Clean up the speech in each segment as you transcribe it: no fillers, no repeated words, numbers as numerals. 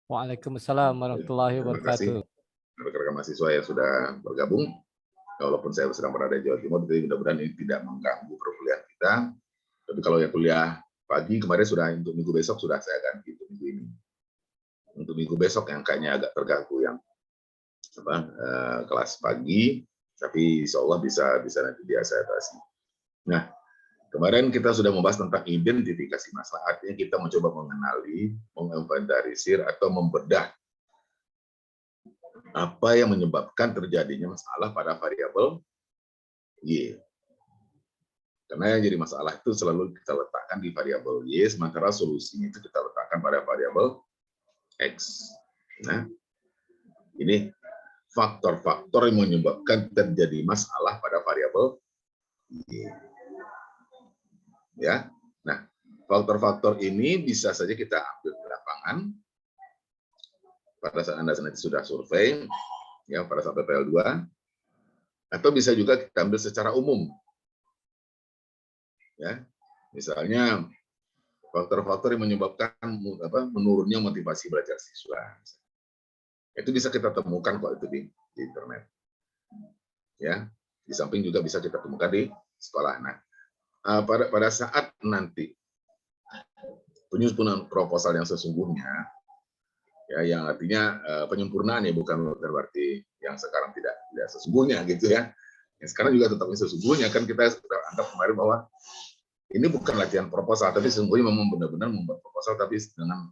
Waalaikumsalam Ya, warahmatullahi terima kasih wabarakatuh. rekan-rekan mahasiswa yang sudah bergabung. Walaupun saya sedang berada di Jawa Timur, jadi mudah-mudahan ini tidak mengganggu perkuliahan kita. Tapi kalau yang kuliah pagi kemarin sudah, untuk minggu besok sudah saya ganti untuk minggu ini. Untuk minggu besok yang kayaknya agak terganggu yang kelas pagi, tapi insya Allah bisa nanti saya atasi. Nah, kemarin kita sudah membahas tentang identifikasi masalah, artinya kita mencoba mengenali, menginventarisir atau membedah apa yang menyebabkan terjadinya masalah pada variabel Y. Karena yang jadi masalah itu selalu kita letakkan di variabel Y, sementara solusinya itu kita letakkan pada variabel X. Nah, ini faktor-faktor yang menyebabkan terjadi masalah pada variabel Y. Ya, nah faktor-faktor ini bisa saja kita ambil di lapangan pada saat Anda nanti sudah survei, ya pada saat PPL 2, atau bisa juga kita ambil secara umum. Ya, misalnya faktor-faktor yang menyebabkan menurunnya motivasi belajar siswa. Itu bisa kita temukan kok itu di internet. Ya, di samping juga bisa kita temukan di sekolah. Nah, pada saat nanti penyusunan proposal yang sesungguhnya, ya yang artinya penyempurnaan, ya bukan berarti yang sekarang tidak sesungguhnya gitu ya. Yang sekarang juga tetap sesungguhnya, kan kita sudah anggap kemarin bahwa ini bukan latihan proposal, tapi sesungguhnya memang benar-benar membuat proposal, tapi dengan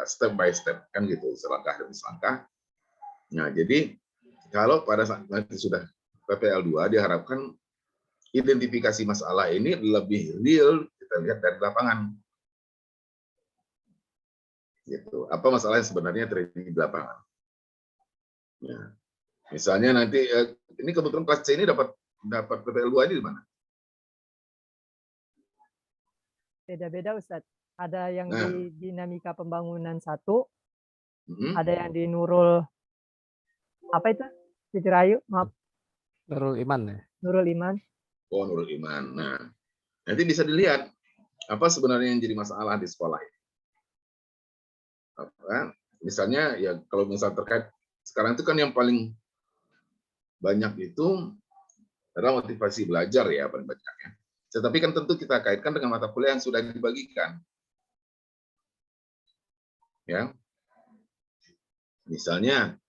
step by step, kan gitu, selangkah demi selangkah. Nah, jadi kalau pada saat nanti sudah PPL 2, diharapkan identifikasi masalah ini lebih real kita lihat dari lapangan. Gitu. Apa masalah yang sebenarnya terjadi di lapangan? Ya. Misalnya nanti ini kebetulan kelas C ini dapat PPL 2 ini di mana? Beda-beda Ustadz. Ada yang Nah, di dinamika pembangunan 1, ada yang di Nurul apa itu? Citirayu, maaf. Nurul Iman ya. Nurul Iman. Oh, Nurul Iman. Nah, nanti bisa dilihat apa sebenarnya yang jadi masalah di sekolah. Apa? Misalnya ya kalau misal terkait sekarang itu kan yang paling banyak itu adalah motivasi belajar ya paling banyak ya. Tetapi kan tentu kita kaitkan dengan mata kuliah yang sudah dibagikan. Ya. Misalnya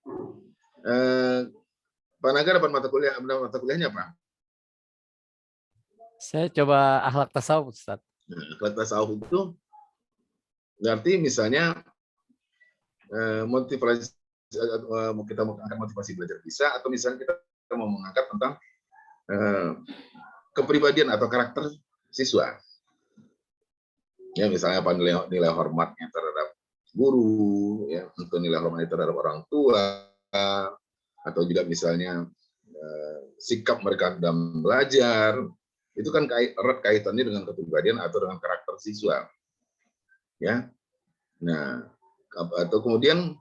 Pak Naga dapat mata kuliahnya apa? Saya coba akhlak tasawuf, Ustaz. Nah, akhlak tasawuf itu berarti misalnya motivasi kita mau angkat motivasi belajar bisa, atau misalnya kita mau mengangkat tentang kepribadian atau karakter siswa. Ya, misalnya apa nilai hormatnya terhadap guru, ya, untuk nilai hormatnya terhadap orang tua, atau juga misalnya sikap mereka dalam belajar, itu kan erat kaitannya dengan kepribadian atau dengan karakter siswa. Ya. Nah, atau kemudian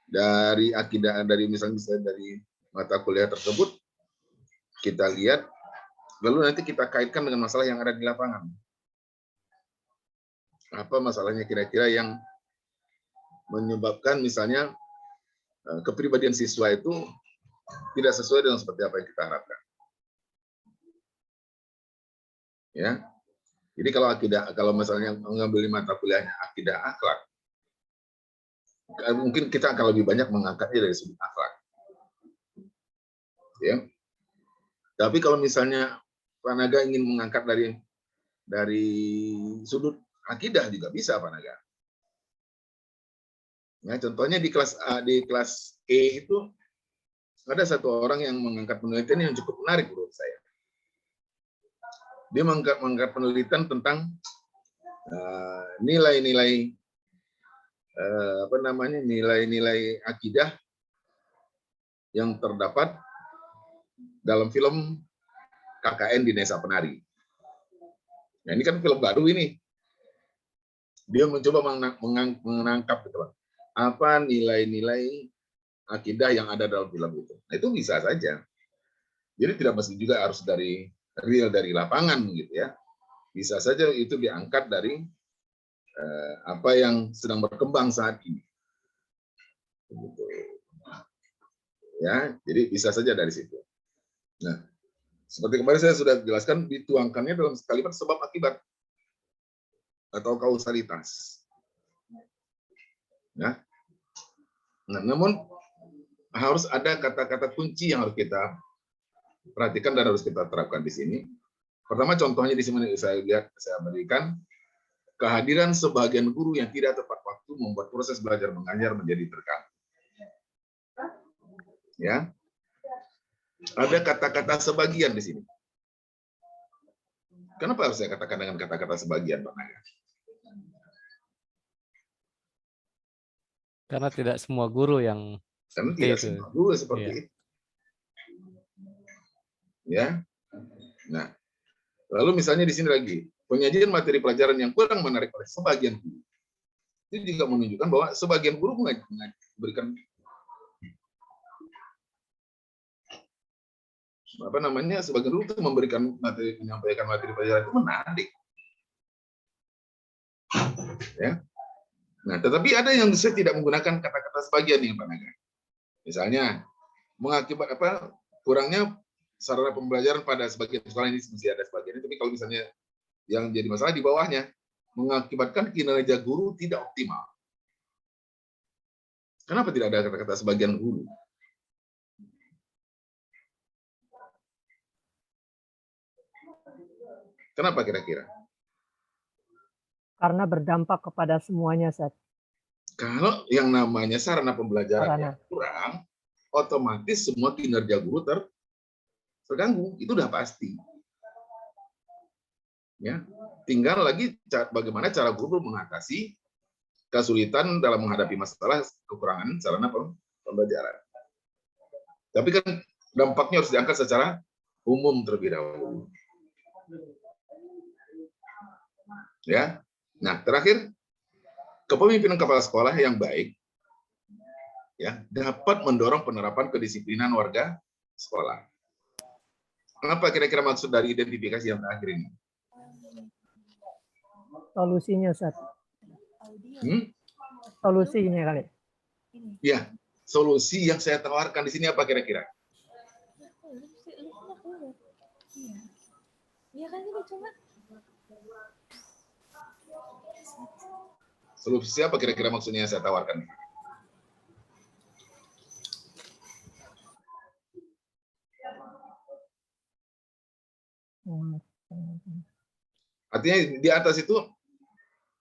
dari akidah, dari misalnya dari mata kuliah tersebut kita lihat, lalu nanti kita kaitkan dengan masalah yang ada di lapangan. Apa masalahnya kira-kira yang menyebabkan misalnya kepribadian siswa itu tidak sesuai dengan seperti apa yang kita harapkan. Ya. Jadi kalau misalnya mengambil mata kuliahnya akidah akhlak, mungkin kita akan lebih banyak mengangkatnya dari sudut akhlak. Ya. Tapi kalau misalnya Pak Naga ingin mengangkat dari sudut akidah juga bisa, Pak Naga. Ya, contohnya di kelas E itu ada satu orang yang mengangkat penelitian yang cukup menarik menurut saya. Dia mengangkat penelitian tentang nilai-nilai nilai-nilai akidah yang terdapat dalam film KKN di Desa Penari. Nah, ini kan film baru ini. Dia mencoba menangkap gitu, apa nilai-nilai akidah yang ada dalam film itu. Nah, itu bisa saja. Jadi tidak mesti juga harus dari real dari lapangan gitu ya. Bisa saja itu diangkat dari apa yang sedang berkembang saat ini. Begitu. Ya, jadi bisa saja dari situ. Nah, seperti kemarin saya sudah jelaskan, dituangkannya dalam kalimat sebab akibat atau kausalitas. Ya. Nah, namun harus ada kata-kata kunci yang harus kita perhatikan dan harus kita terapkan di sini. Pertama, contohnya di sini saya berikan kehadiran sebagian guru yang tidak tepat waktu membuat proses belajar mengajar menjadi terganggu. Ya, ada kata-kata sebagian di sini. Kenapa harus saya katakan dengan kata-kata sebagian, Pak Naga? Karena tidak semua guru yang Karena seperti tidak itu. semua guru seperti Iya. itu. Ya, nah, lalu misalnya di sini lagi penyajian materi pelajaran yang kurang menarik oleh sebagian guru. Itu juga menunjukkan bahwa sebagian guru memberikan sebagian guru itu menyampaikan materi pelajaran itu menarik. Ya. Nah, tetapi ada yang saya tidak menggunakan kata-kata sebagian nih, Pak Naga. Misalnya mengakibat kurangnya sarana pembelajaran pada sebagian sekolah ini mesti ada sebagian, tapi kalau misalnya yang jadi masalah di bawahnya mengakibatkan kinerja guru tidak optimal. Kenapa tidak ada kata-kata sebagian guru? Kenapa kira-kira? Karena berdampak kepada semuanya, Ustaz. Kalau yang namanya sarana pembelajaran Sarana. yang kurang, otomatis semua kinerja guru terganggu. Itu udah pasti. Ya, tinggal lagi bagaimana cara guru mengatasi kesulitan dalam menghadapi masalah kekurangan sarana pembelajaran. Tapi kan dampaknya harus diangkat secara umum terlebih dahulu. Ya. Nah, terakhir, kepemimpinan kepala sekolah yang baik ya dapat mendorong penerapan kedisiplinan warga sekolah. Apa kira-kira maksud dari identifikasi yang terakhir ini? Solusinya, Ustaz. Solusinya kali. Ya, solusi yang saya tawarkan di sini apa kira-kira? Iya kan ini cuma Solusi apa kira-kira maksudnya yang saya tawarkan? Artinya di atas itu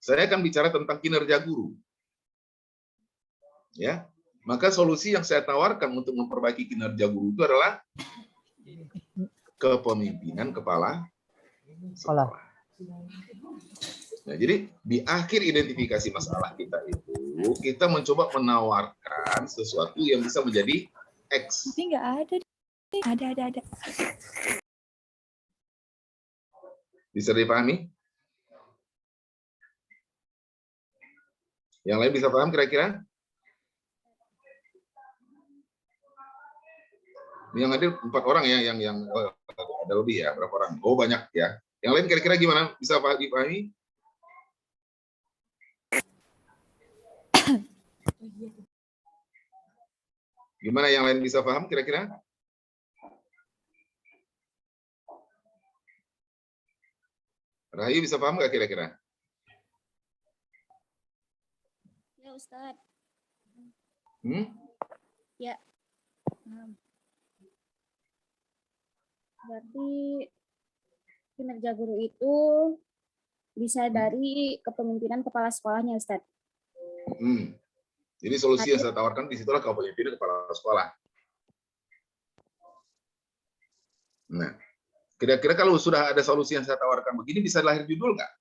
saya akan bicara tentang kinerja guru. Ya. Maka solusi yang saya tawarkan untuk memperbaiki kinerja guru itu adalah kepemimpinan kepala sekolah. Nah, jadi di akhir identifikasi masalah kita itu, kita mencoba menawarkan sesuatu yang bisa menjadi X. tapi nggak ada. Ada. Bisa dipahami? Yang lain bisa paham kira-kira? Yang hadir 4 orang ya, yang ada lebih ya, berapa orang? Oh, banyak ya. Yang lain kira-kira gimana? Bisa dipahami? Gimana yang lain bisa paham kira-kira? Rahayu bisa paham nggak kira-kira? Ya Ustadz. Ya. Berarti kinerja guru itu bisa dari kepemimpinan kepala sekolahnya, Ustadz. Jadi solusi yang saya tawarkan di situlah kepemimpinan kepala sekolah. Nah, kira-kira kalau sudah ada solusi yang saya tawarkan begini, bisa lahir judul nggak?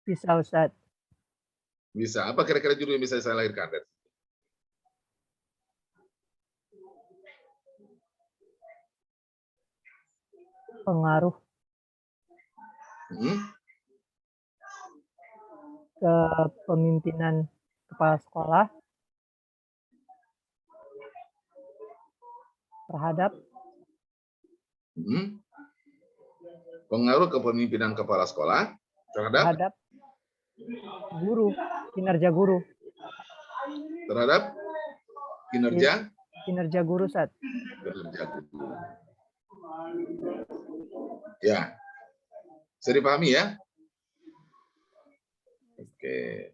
Bisa, Ustadz. Bisa. Apa kira-kira judul yang bisa saya lahirkan? Pengaruh kepemimpinan kepala sekolah terhadap pengaruh kepemimpinan kepala sekolah terhadap Guru, kinerja guru. Terhadap kinerja? Kinerja guru, Ustaz. Kinerja guru. Ya. Bisa dipahami ya? Oke.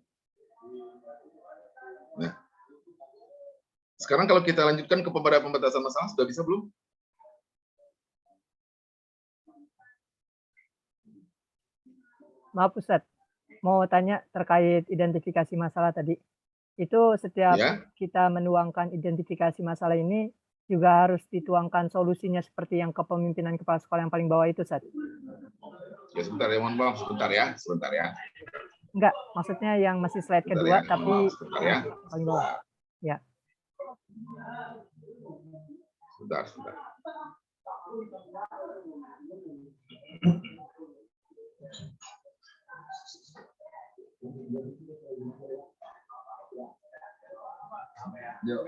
Nah. Sekarang kalau kita lanjutkan ke pembatasan masalah, sudah bisa belum? Maaf Ustaz, mau tanya terkait identifikasi masalah tadi. Itu setiap kita menuangkan identifikasi masalah ini juga harus dituangkan solusinya seperti yang kepemimpinan kepala sekolah yang paling bawah itu, Ustaz. Ya sebentar ya, mohon maaf, sebentar ya. Enggak, maksudnya yang masih slide kedua ya, tapi ya. paling bawah. Ya. Sebentar. Yuk.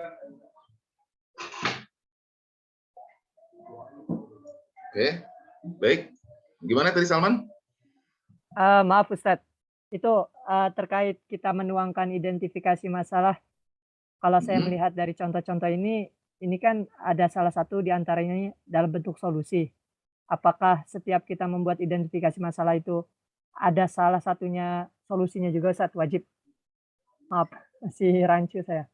Oke, baik. Gimana tadi Salman? Maaf Ustadz, itu terkait kita menuangkan identifikasi masalah. Kalau saya melihat dari contoh-contoh ini kan ada salah satu di antaranya dalam bentuk solusi. Apakah setiap kita membuat identifikasi masalah itu ada salah satunya solusinya juga Ustadz? Wajib? Maaf, masih rancu saya.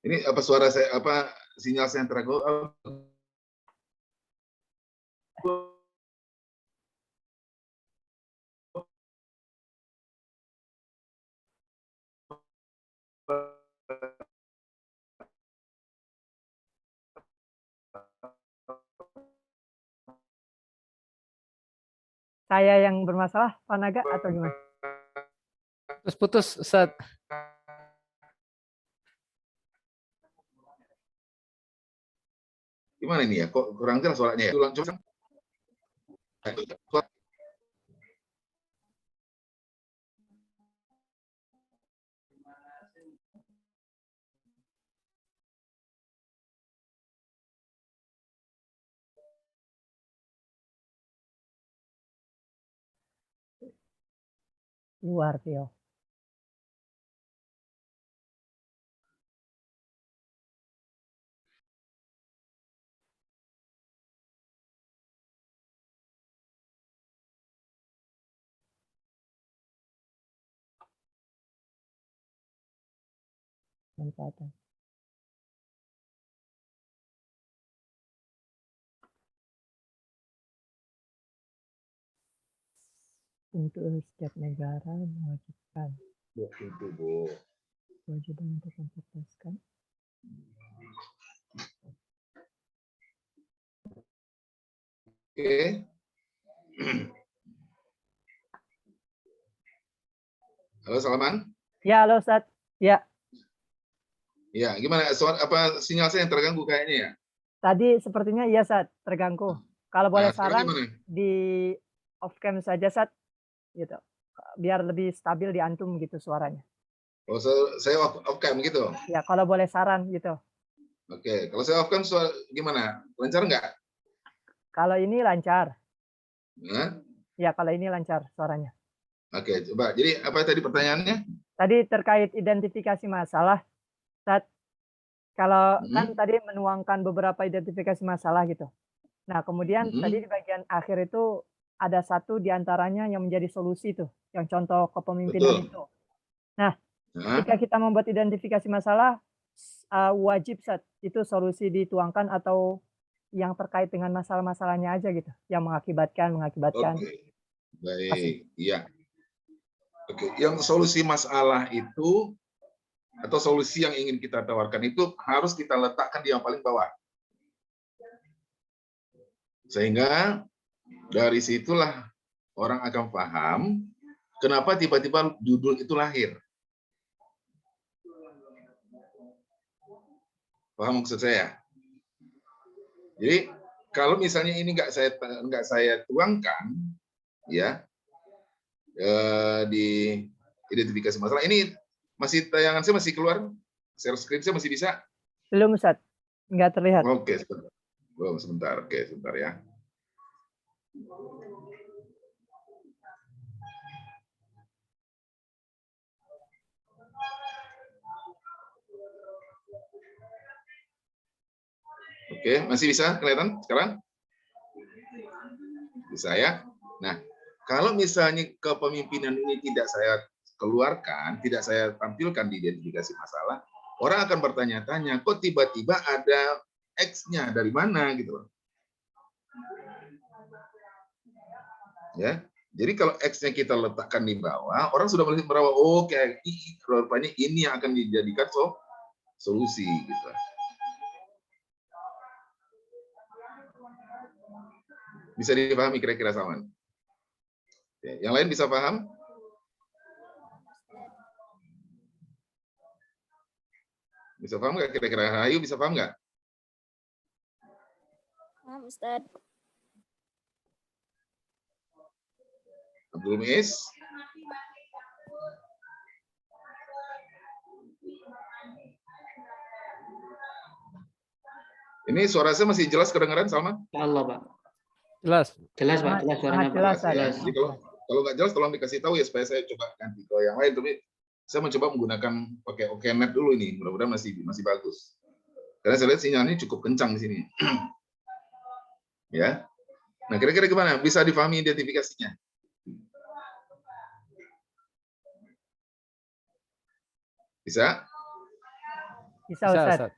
Ini apa suara saya, apa sinyal saya terganggu? Saya yang bermasalah, Pak Naga, atau gimana? Putus, Ustaz. Gimana ini ya? Kok kurang jelas suaranya ya? Ulang coba. Luar, Tio. Manfaatan. Untuk setiap negara mewajibkan kewajiban untuk mempertaskan Oke. Halo Salman. Ya, halo Ustaz. Ya. Ya, gimana? Apa sinyal saya yang terganggu kayaknya ya? Tadi sepertinya iya Ustaz, terganggu. Kalau boleh saran di off cam saja Ustaz, gitu. Biar lebih stabil di antum gitu suaranya. Oh, saya off cam gitu? Ya, kalau boleh saran gitu. Oke, kalau saya off cam gimana? Lancar nggak? Kalau ini lancar. Nah? Ya, kalau ini lancar suaranya. Oke, coba. Jadi apa tadi pertanyaannya? Tadi terkait identifikasi masalah. Ustaz, kalau kan tadi menuangkan beberapa identifikasi masalah gitu. Nah, kemudian tadi di bagian akhir itu ada satu di antaranya yang menjadi solusi tuh, yang contoh kepemimpinan itu. Nah, ketika kita membuat identifikasi masalah, wajib Ustaz, itu solusi dituangkan atau yang terkait dengan masalah-masalahnya aja gitu, yang mengakibatkan. Oke, baik, iya. Oke, yang solusi masalah itu atau solusi yang ingin kita tawarkan itu harus kita letakkan di yang paling bawah. Sehingga dari situlah orang akan paham kenapa tiba-tiba judul itu lahir. Paham maksud saya? Jadi kalau misalnya ini nggak saya tuangkan, ya di identifikasi masalah ini masih tayangan saya masih keluar, share screen saya masih bisa? Belum Ustaz, nggak terlihat. Oke, sebentar. Belum sebentar. Oke, sebentar ya. Oke, masih bisa kelihatan sekarang? Bisa ya? Nah, kalau misalnya kepemimpinan ini tidak saya keluarkan, tidak saya tampilkan di identifikasi masalah, orang akan bertanya-tanya, kok tiba-tiba ada X-nya dari mana gitu loh. Ya. Jadi kalau X-nya kita letakkan di bawah, orang sudah mulai merawat, oh kayak rupanya ini yang akan dijadikan solusi gitu. Bisa dipahami kira-kira sama? Yang lain bisa paham? Bisa paham nggak kira-kira? Ayo bisa paham nggak? Paham, Ustadz. Abdul Muiz? Ini suara saya masih jelas kedengaran, Salman? Allah, Pak. Jelas. Jelas, Pak. Jelas suaranya, Pak. Jelas, Ya. Jelas. Jadi kalau nggak jelas tolong dikasih tahu ya supaya saya coba ganti ke yang lain. Tapi saya mencoba menggunakan pakai OKNet dulu ini. Mudah-mudahan masih bagus. Karena saya lihat sinyalnya cukup kencang di sini. Ya. Nah, kira-kira gimana? Bisa difahami identifikasinya? Bisa? Bisa, Bisa, Ustaz. Ustaz.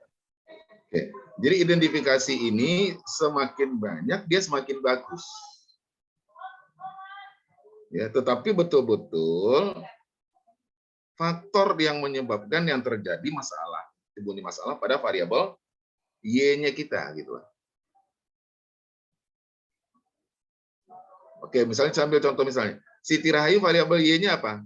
Oke. Jadi identifikasi ini semakin banyak, dia semakin bagus. Ya, tetapi betul-betul faktor yang menyebabkan yang terjadi masalah, timbul masalah pada variabel Y-nya kita gitu. Oke, misalnya saya ambil contoh misalnya, Siti Rahayu variabel Y-nya apa?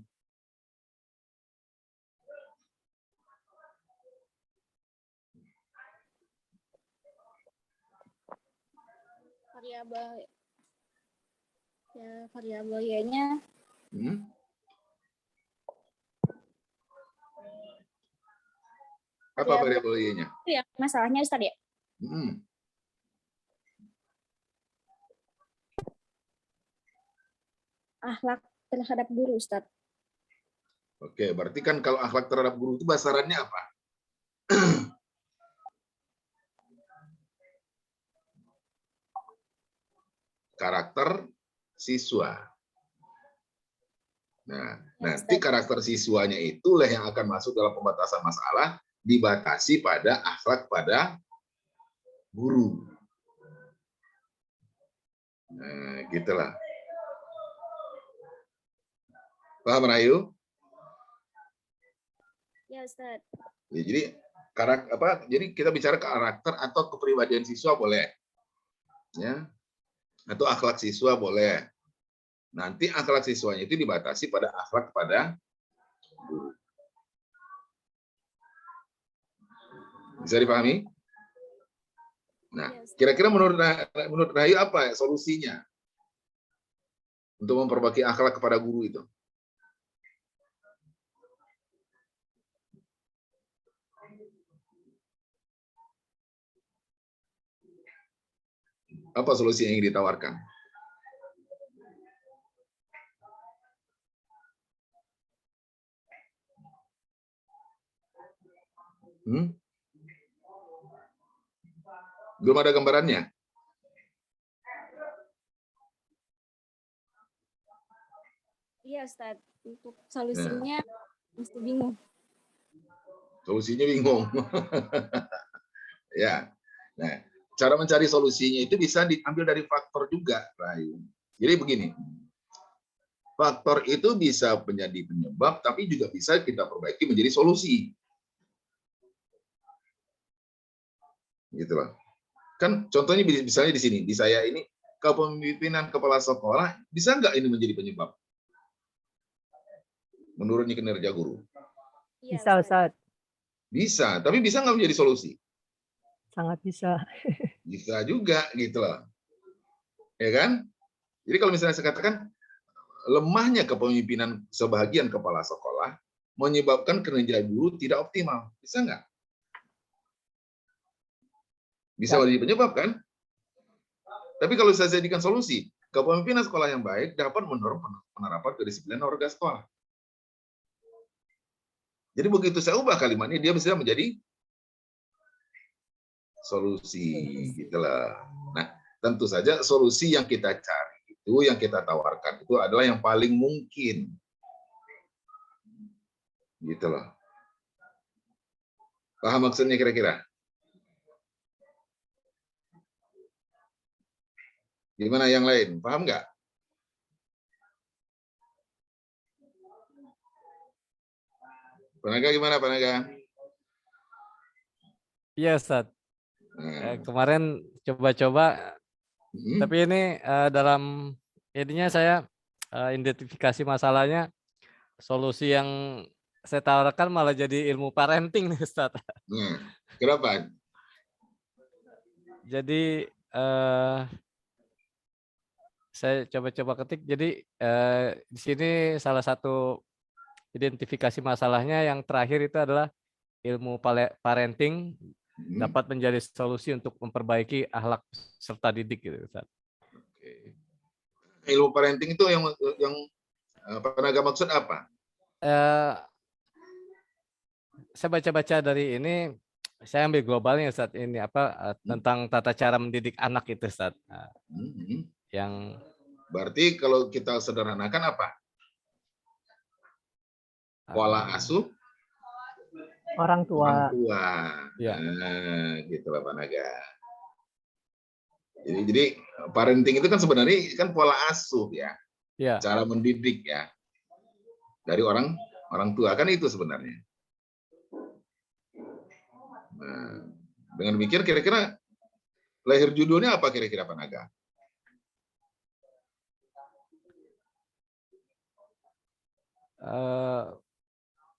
Variabel Y-nya Apa variabel Y-nya? itu ya masalahnya, Ustadz ya? Akhlak terhadap guru, Ustadz. Oke, berarti kan kalau akhlak terhadap guru itu basarannya apa? Karakter siswa. Nah, nanti karakter siswanya itulah yang akan masuk dalam pembatasan masalah, dibatasi pada akhlak pada guru. Nah, gitulah. Paham, Rayu? Ya, Ustadz. Ya, jadi jadi kita bicara karakter atau kepribadian siswa boleh. Ya. Atau akhlak siswa boleh. Nanti akhlak siswanya itu dibatasi pada akhlak pada guru. Bisa dipahami? Nah, kira-kira menurut Rahayu apa ya solusinya untuk memperbaiki akhlak kepada guru itu? Apa solusi yang ingin ditawarkan? Belum ada gambarannya? Iya, Ustadz. Untuk solusinya mesti bingung. Solusinya bingung. Ya. Nah, cara mencari solusinya itu bisa diambil dari faktor juga, Rayu. Jadi begini. Faktor itu bisa menjadi penyebab, tapi juga bisa kita perbaiki menjadi solusi. Gitu loh. Kan contohnya misalnya di sini, di saya ini, kepemimpinan kepala sekolah, bisa nggak ini menjadi penyebab? Menurunnya kinerja guru. Bisa, Ustaz. Bisa, tapi bisa nggak menjadi solusi? Sangat bisa. Bisa juga, gitu loh. Ya kan? Jadi kalau misalnya saya katakan, lemahnya kepemimpinan sebagian kepala sekolah menyebabkan kinerja guru tidak optimal. Bisa nggak? Bisa menjadi penyebab kan? Tapi kalau saya jadikan solusi, kepemimpinan sekolah yang baik dapat mendorong penerapan kedisiplinan warga sekolah. Jadi begitu saya ubah kalimatnya, dia bisa menjadi solusi gitu loh. Nah, tentu saja solusi yang kita cari itu, yang kita tawarkan itu adalah yang paling mungkin. Gitu loh. Paham maksudnya kira-kira? Gimana yang lain? Paham nggak? Panaga gimana, Panaga? Iya, Ustadz. Nah, Kemarin coba-coba, tapi ini dalam ininya saya identifikasi masalahnya, solusi yang saya tawarkan malah jadi ilmu parenting nih, Ustadz. Kenapa? Jadi saya coba-coba ketik. Jadi di sini salah satu identifikasi masalahnya yang terakhir itu adalah ilmu parenting dapat menjadi solusi untuk memperbaiki akhlak peserta didik gitu, Ustaz. Oke. Ilmu parenting itu yang Panaga maksud apa? Saya baca-baca dari ini, saya ambil globalnya, Ustaz, ini apa tentang tata cara mendidik anak itu, Ustaz. Yang berarti kalau kita sederhanakan apa? Pola asuh orang tua. Ya. Gitu lah, Panaga. Jadi parenting itu kan sebenarnya kan pola asuh ya. Ya. Cara mendidik ya. Dari orang tua kan itu sebenarnya. Nah, dengan demikian kira-kira lahir judulnya apa kira-kira, Panaga?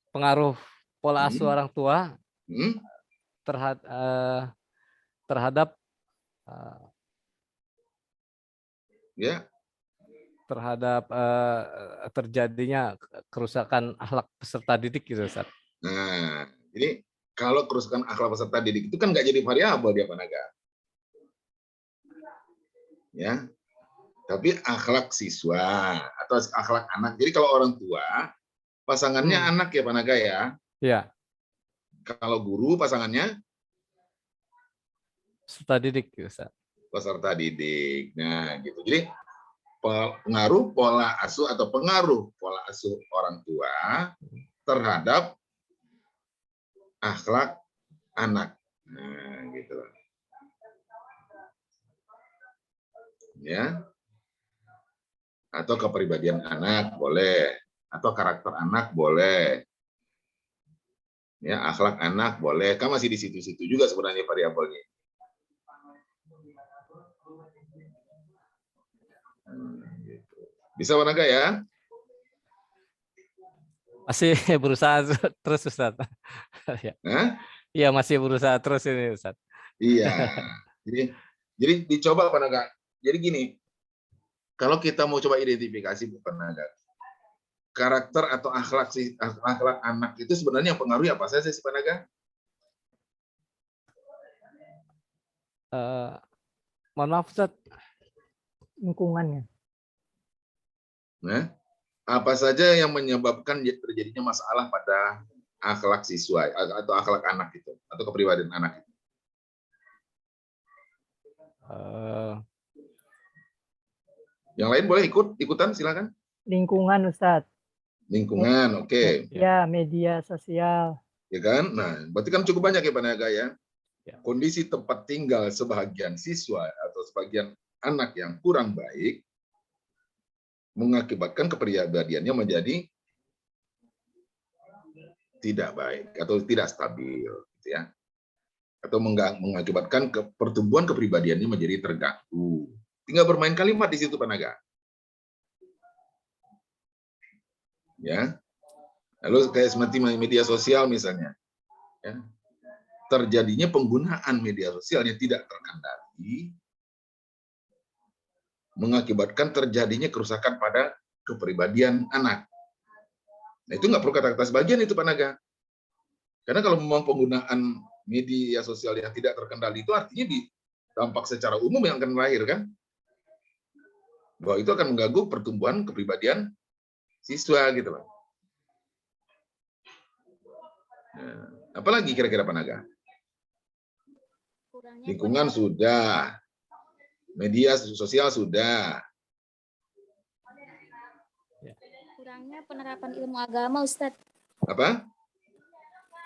Pengaruh pola asuh orang tua terhadap terjadinya kerusakan akhlak peserta didik gitu, Ustaz. Nah, jadi kalau kerusakan akhlak peserta didik itu kan nggak jadi variabel dia, Panaga. Ya. Tapi akhlak siswa atau akhlak anak. Jadi kalau orang tua pasangannya anak ya, Panaga ya. Iya. Kalau guru pasangannya peserta didik, Ustaz. Peserta didik. Nah, gitu. Jadi pengaruh pola asuh atau pengaruh pola asuh orang tua terhadap akhlak anak. Nah, gitu. Ya. Atau kepribadian anak boleh, atau karakter anak boleh. Ya, akhlak anak boleh. Kan masih di situ-situ juga sebenarnya variabelnya. Gitu. Bisa, Panaga ya? Masih berusaha terus, Ustaz. Iya, masih berusaha terus ini, Ustaz. Iya. Jadi dicoba, Panaga. Jadi gini, kalau kita mau coba identifikasi, Panaga, karakter atau akhlak anak itu sebenarnya yang pengaruhi apa saja sih, Panaga? Mohon maaf, Ustaz. Lingkungannya. Nah, apa saja yang menyebabkan terjadinya masalah pada akhlak siswa atau akhlak anak itu atau kepribadian anak itu? Yang lain boleh ikutan, silakan. Lingkungan, Ustadz. Lingkungan, oke. Ya, media sosial. Ya kan? Nah, berarti kan cukup banyak ya, Panaga ya. Kondisi tempat tinggal sebagian siswa atau sebagian anak yang kurang baik mengakibatkan kepribadiannya menjadi tidak baik atau tidak stabil, gitu ya. Atau mengakibatkan pertumbuhan kepribadiannya menjadi terganggu. Tinggal bermain kalimat di situ, Panaga. Ya. Lalu kayak seperti media sosial misalnya. Ya. Terjadinya penggunaan media sosial yang tidak terkendali mengakibatkan terjadinya kerusakan pada kepribadian anak. Nah, itu nggak perlu kata-kata sebagian itu, Panaga. Karena kalau memang penggunaan media sosial yang tidak terkendali itu artinya dampak secara umum yang akan lahir kan? Bahwa itu akan mengganggu pertumbuhan kepribadian siswa gitu loh. Nah, apalagi kira-kira, Panaga? lingkungan sudah, media sosial sudah. Kurangnya penerapan ilmu agama, Ustadz. Apa?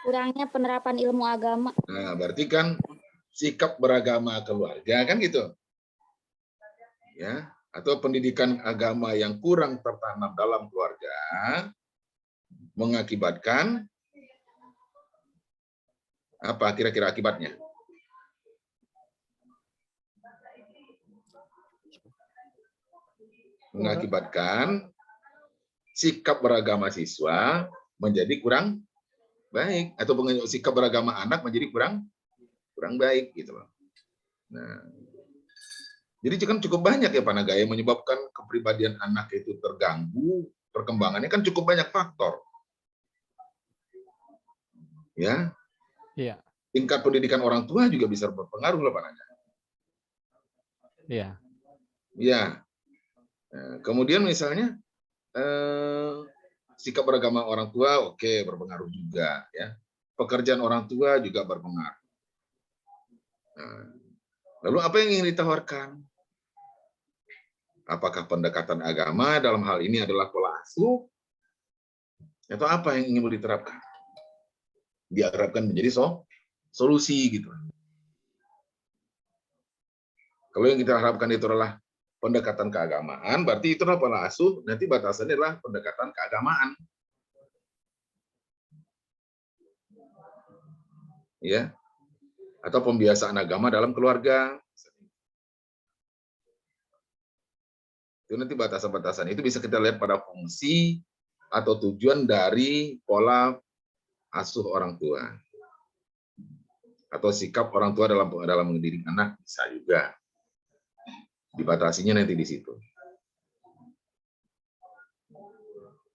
Kurangnya penerapan ilmu agama. Nah, berarti kan sikap beragama keluarga kan gitu. Ya, atau pendidikan agama yang kurang tertanam dalam keluarga mengakibatkan apa kira-kira akibatnya? Mengakibatkan sikap beragama siswa menjadi kurang baik atau sikap beragama anak menjadi kurang baik gitu loh. Nah, jadi kan cukup banyak ya Pak Naga yang menyebabkan kepribadian anak itu terganggu, perkembangannya kan cukup banyak faktor. Ya. Iya. Tingkat pendidikan orang tua juga bisa berpengaruh loh Pak Naga. Iya. Iya. Nah, kemudian misalnya sikap beragama orang tua oke, berpengaruh juga ya. Pekerjaan orang tua juga berpengaruh. Nah, lalu apa yang ingin ditawarkan? Apakah pendekatan agama dalam hal ini adalah pola asuh atau apa yang ingin diterapkan? Diharapkan menjadi solusi gitu. Kalau yang kita harapkan itu adalah pendekatan keagamaan, berarti itu adalah pola asuh, nanti batasannya adalah pendekatan keagamaan. Ya. Atau pembiasaan agama dalam keluarga. Itu nanti batasan-batasan itu bisa kita lihat pada fungsi atau tujuan dari pola asuh orang tua. Atau sikap orang tua dalam mendidik anak bisa juga. Dibatasinya nanti di situ.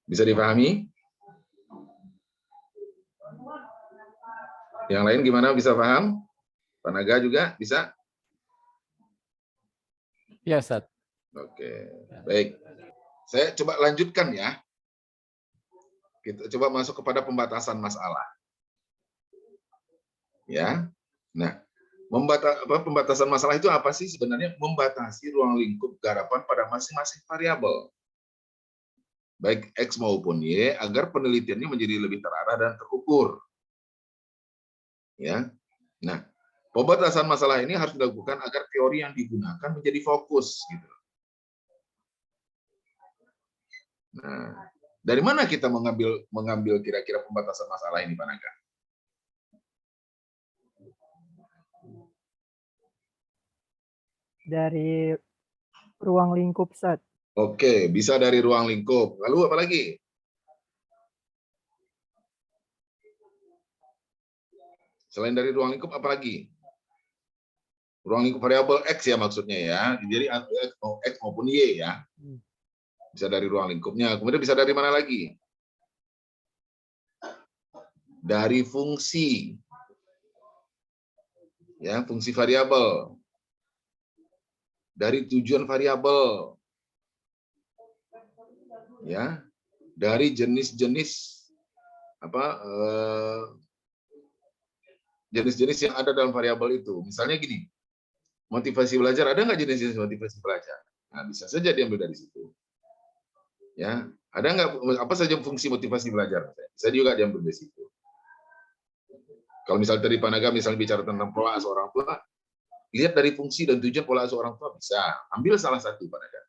Bisa dipahami? Yang lain gimana, bisa paham? Pak Naga juga bisa? Iya, Ustaz. Oke, baik. Saya coba lanjutkan ya. Kita coba masuk kepada pembatasan masalah. Ya. Nah, pembatasan masalah itu apa sih sebenarnya? Membatasi ruang lingkup garapan pada masing-masing variabel, baik X maupun Y, agar penelitiannya menjadi lebih terarah dan terukur. Ya, nah, pembatasan masalah ini harus dilakukan agar teori yang digunakan menjadi fokus. Gitu. Nah, dari mana kita mengambil kira-kira pembatasan masalah ini, Pak Naga? Dari ruang lingkup, Ustaz. Oke, bisa dari ruang lingkup. Lalu apa lagi? Selain dari ruang lingkup, apa lagi? Ruang lingkup variabel X ya maksudnya ya. Jadi X maupun Y ya. Bisa dari ruang lingkupnya. Kemudian bisa dari mana lagi? Dari fungsi. Ya, fungsi variabel. Dari tujuan variabel. Ya. Dari jenis-jenis jenis-jenis yang ada dalam variabel itu. Misalnya gini, motivasi belajar, ada nggak jenis-jenis motivasi belajar? Nah, bisa saja diambil dari situ. Ya, ada nggak apa saja fungsi motivasi belajar? Bisa juga diambil dari situ. Kalau misalnya dari Pak Naga, misalnya bicara tentang pola asuh orang tua, lihat dari fungsi dan tujuan pola asuh orang tua bisa. Ambil salah satu, Pak Naga.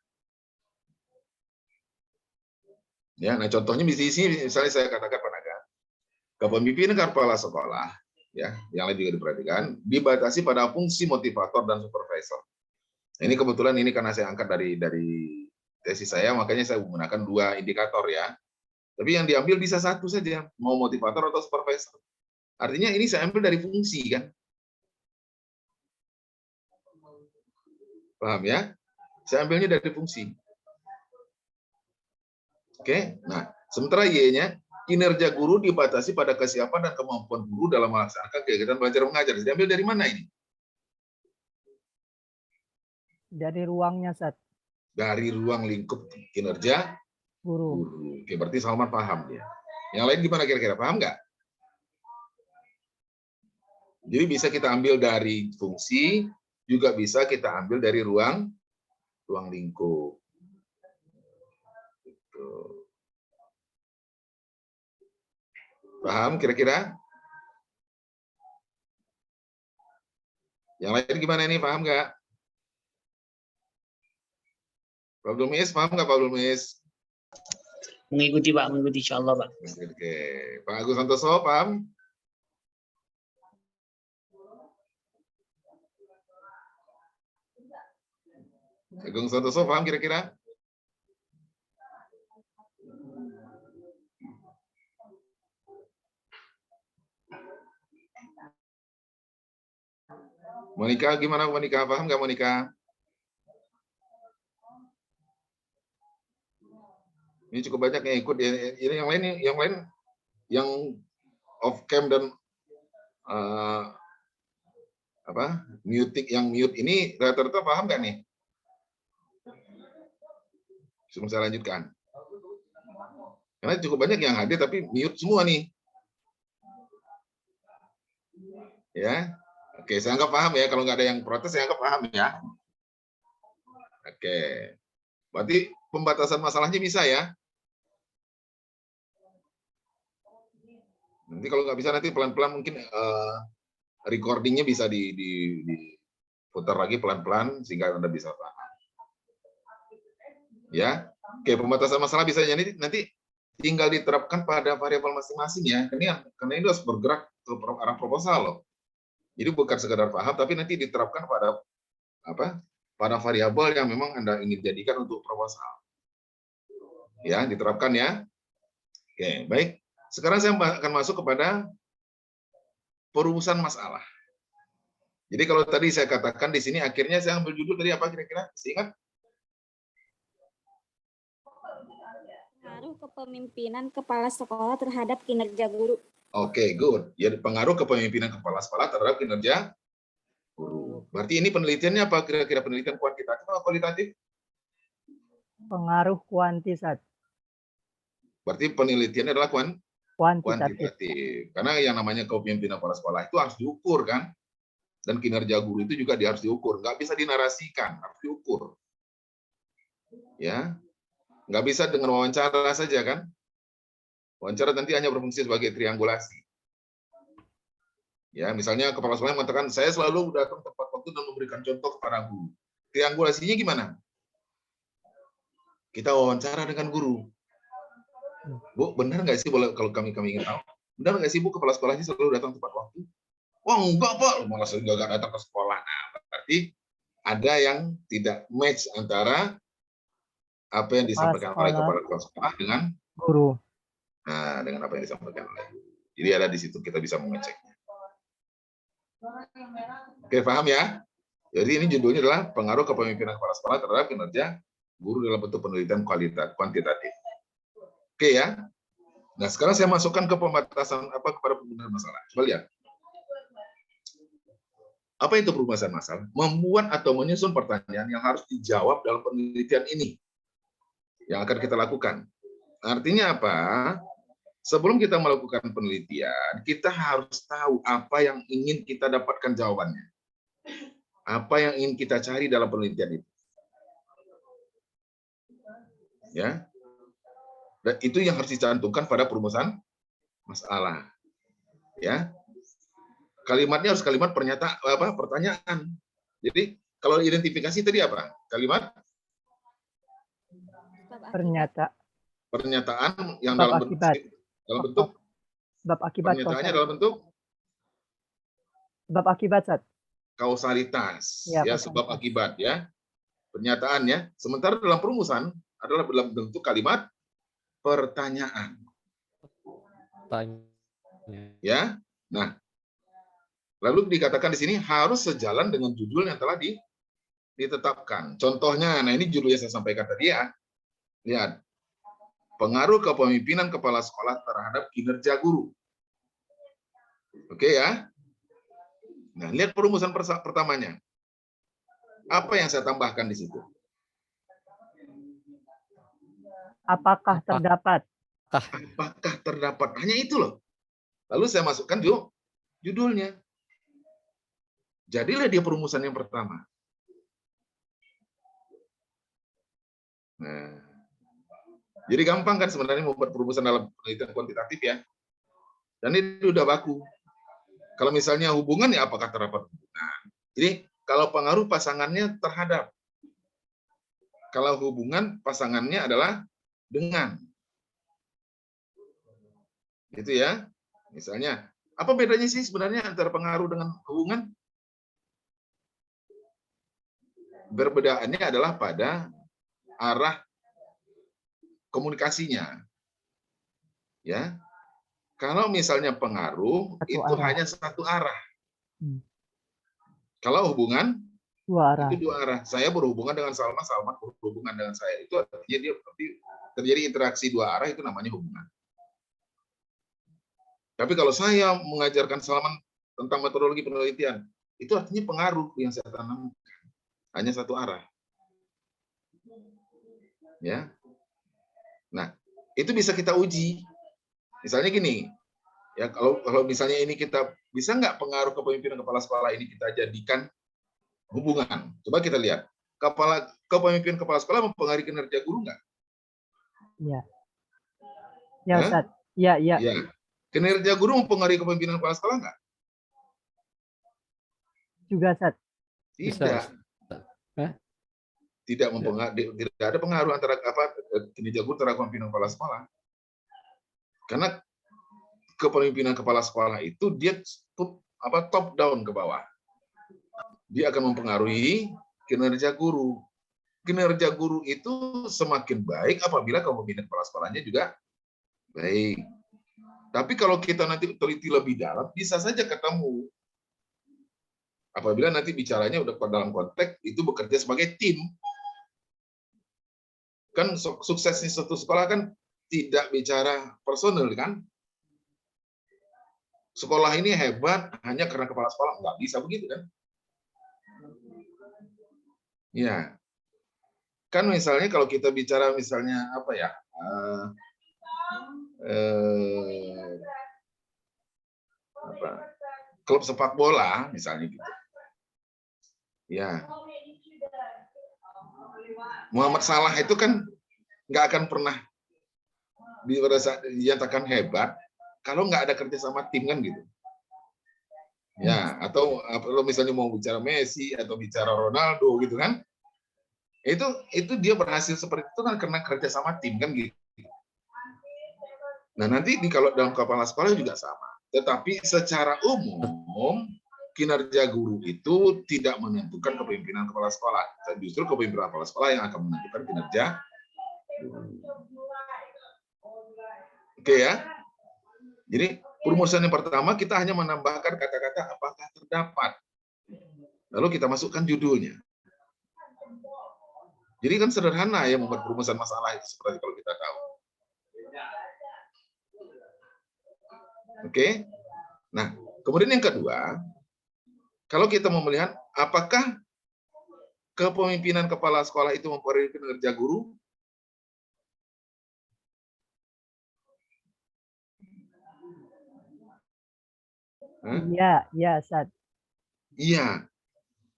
Ya, nah contohnya misalnya saya katakan Pak Naga, kepemimpinan kepala sekolah, ya, yang lain juga diperhatikan, dibatasi pada fungsi motivator dan supervisor. Nah, ini kebetulan ini karena saya angkat dari tesis saya, makanya saya menggunakan 2 indikator ya. Tapi yang diambil bisa satu saja, mau motivator atau supervisor. Artinya ini saya ambil dari fungsi kan. Paham ya? Saya ambilnya dari fungsi. Oke, nah sementara Y-nya, kinerja guru dibatasi pada kesiapan dan kemampuan guru dalam melaksanakan kegiatan belajar mengajar. Diambil dari mana ini? Dari ruangnya, Ustaz. Dari ruang lingkup kinerja Guru. Oke, berarti Salman paham dia. Yang lain gimana kira-kira? Paham nggak? Jadi bisa kita ambil dari fungsi, juga bisa kita ambil dari ruang lingkup. Gitu. Paham kira-kira? Yang lain gimana nih? Paham nggak? Pak Abdul Muiz, paham nggak Pak Abdul Muiz? Mengikuti Pak, mengikuti insya Allah Pak. Oke. Pak Agus Santoso, paham? Agung Santoso, paham kira-kira? Monika, gimana Monika? Paham nggak Monika? Ini cukup banyak yang ikut. Ini yang lain yang off cam dan yang mute ini rata-rata paham nggak nih? Sebelum saya lanjutkan. Karena cukup banyak yang hadir tapi mute semua nih. Ya. Oke, saya anggap paham ya. Kalau nggak ada yang protes, saya anggap paham ya. Oke. Berarti pembatasan masalahnya bisa ya. Nanti kalau nggak bisa, nanti pelan-pelan mungkin recordingnya bisa diputar lagi pelan-pelan sehingga Anda bisa paham. Ya. Oke, pembatasan masalah bisa nanti tinggal diterapkan pada variabel masing-masing ya. Karena ini harus bergerak ke arah proposal loh. Jadi bukan sekedar paham, tapi nanti diterapkan pada variabel yang memang Anda ingin jadikan untuk proposal. Ya, diterapkan ya. Oke, baik. Sekarang saya akan masuk kepada perumusan masalah. Jadi kalau tadi saya katakan di sini akhirnya saya ambil judul tadi apa kira-kira? Masih ingat? Pengaruh kepemimpinan kepala sekolah terhadap kinerja guru. Oke, good. Jadi pengaruh kepemimpinan kepala sekolah terhadap kinerja guru. Berarti ini penelitiannya apa kira-kira? Penelitian kuantitatif atau kualitatif? Pengaruh kuantitatif. Berarti penelitiannya adalah kuantitatif. Karena yang namanya kepemimpinan kepala sekolah itu harus diukur kan? Dan kinerja guru itu juga harus diukur. Nggak bisa dinarasikan, harus diukur. Ya, nggak bisa dengan wawancara saja kan? Wawancara nanti hanya berfungsi sebagai triangulasi. Ya, misalnya kepala sekolah mengatakan, saya selalu datang tepat waktu dan memberikan contoh kepada guru. Triangulasinya gimana? Kita wawancara dengan guru. Bu, benar nggak sih kalau kami ingin tahu? Benar nggak sih Bu kepala sekolahnya selalu datang tepat waktu? Wah enggak Pak, malah saya nggak datang ke sekolah. Nah, berarti ada yang tidak match antara apa yang disampaikan oleh kepala sekolah dengan guru. Nah, dengan apa yang disampaikan oleh guru. Jadi ada di situ kita bisa mengeceknya. Oke, paham ya? Jadi ini judulnya adalah pengaruh kepemimpinan kepala sekolah terhadap kinerja guru dalam bentuk penelitian kuantitatif. Oke ya. Nah, sekarang saya masukkan ke pembatasan kepada pembenaran masalah. Coba lihat. Apa itu perumusan masalah? Membuat atau menyusun pertanyaan yang harus dijawab dalam penelitian ini yang akan kita lakukan. Artinya apa? Sebelum kita melakukan penelitian, kita harus tahu apa yang ingin kita dapatkan jawabannya. Apa yang ingin kita cari dalam penelitian itu. Ya. Dan itu yang harus dicantumkan pada perumusan masalah. Ya. Kalimatnya harus kalimat pertanyaan. Jadi kalau identifikasi tadi apa? Kalimat pernyataan yang dalam bentuk sebab akibat. Pernyataannya dalam bentuk sebab akibat, Sat. Kausalitas, ya sebab akibat ya. Pernyataannya. Sementara dalam perumusan adalah dalam bentuk kalimat pertanyaan. Ya. Nah, lalu dikatakan di sini harus sejalan dengan judul yang telah ditetapkan. Contohnya, nah ini judul yang saya sampaikan tadi ya. Lihat. Pengaruh kepemimpinan kepala sekolah terhadap kinerja guru. Oke ya. Nah, lihat perumusan pertamanya. Apa yang saya tambahkan di situ? Apakah terdapat? Apakah terdapat? Hanya itu loh. Lalu saya masukkan judulnya. Jadilah dia perumusan yang pertama. Nah, jadi gampang kan sebenarnya membuat perumusan dalam penelitian kuantitatif ya. Dan itu udah baku. Kalau misalnya hubungan ya apakah terdapat hubungan. Jadi kalau pengaruh pasangannya terhadap. Kalau hubungan pasangannya adalah dengan. Gitu ya. Misalnya, apa bedanya sih sebenarnya antara pengaruh dengan hubungan? Perbedaannya adalah pada arah komunikasinya. Ya. Kalau misalnya pengaruh Satu itu arah. hanya satu arah. Hmm. Kalau hubungan 2 arah. itu 2 arah. Saya berhubungan dengan Salman, Salman berhubungan dengan saya. Itu artinya dia terjadi interaksi 2 arah, itu namanya hubungan. Tapi kalau saya mengajarkan Salman tentang metodologi penelitian, itu artinya pengaruh yang saya tanamkan. Hanya satu arah. Ya. Nah, itu bisa kita uji. Misalnya gini, ya kalau misalnya ini kita bisa nggak pengaruh kepemimpinan kepala sekolah ini kita jadikan hubungan. Coba kita lihat. Kepemimpinan kepala sekolah mempengaruhi kinerja guru nggak? Iya. Ya, Hah? Ustaz. Iya, iya. Iya. Kinerja guru mempengaruhi kepemimpinan kepala sekolah nggak? Juga, Ustaz. Tidak. Tidak mempengaruhi, tidak ada pengaruh antara kinerja guru terhadap kepemimpinan kepala sekolah. Karena kepemimpinan kepala sekolah itu dia top down ke bawah. Dia akan mempengaruhi kinerja guru. Kinerja guru itu semakin baik apabila kepemimpinan kepala sekolahnya juga baik. Tapi kalau kita nanti teliti lebih dalam, bisa saja ketemu. Apabila nanti bicaranya udah dalam konteks itu bekerja sebagai tim. Kan suksesnya suatu sekolah kan tidak bicara personal kan? Sekolah ini hebat hanya karena kepala sekolah, nggak bisa begitu kan? Ya, kan misalnya kalau kita bicara misalnya apa ya, klub sepak bola misalnya gitu. Ya, Muhammad Salah itu kan nggak akan pernah dinyatakan hebat kalau nggak ada kerja sama tim kan gitu. Ya, atau kalau misalnya mau bicara Messi atau bicara Ronaldo gitu kan, itu dia berhasil seperti itu kan karena kerja sama tim kan gitu. Nah nanti kalau dalam kepala sekolah juga sama. Tetapi secara umum kinerja guru itu tidak menentukan kepemimpinan kepala sekolah. Justru kepemimpinan kepala sekolah yang akan menentukan kinerja. Oke ya. Jadi perumusan yang pertama kita hanya menambahkan kata-kata apakah terdapat. Lalu kita masukkan judulnya. Jadi kan sederhana ya membuat perumusan masalah itu seperti kalau kita tahu. Oke. Nah, kemudian yang kedua, kalau kita mau melihat apakah kepemimpinan kepala sekolah itu mempengaruhi kinerja guru? Iya, iya, Ustaz. Iya.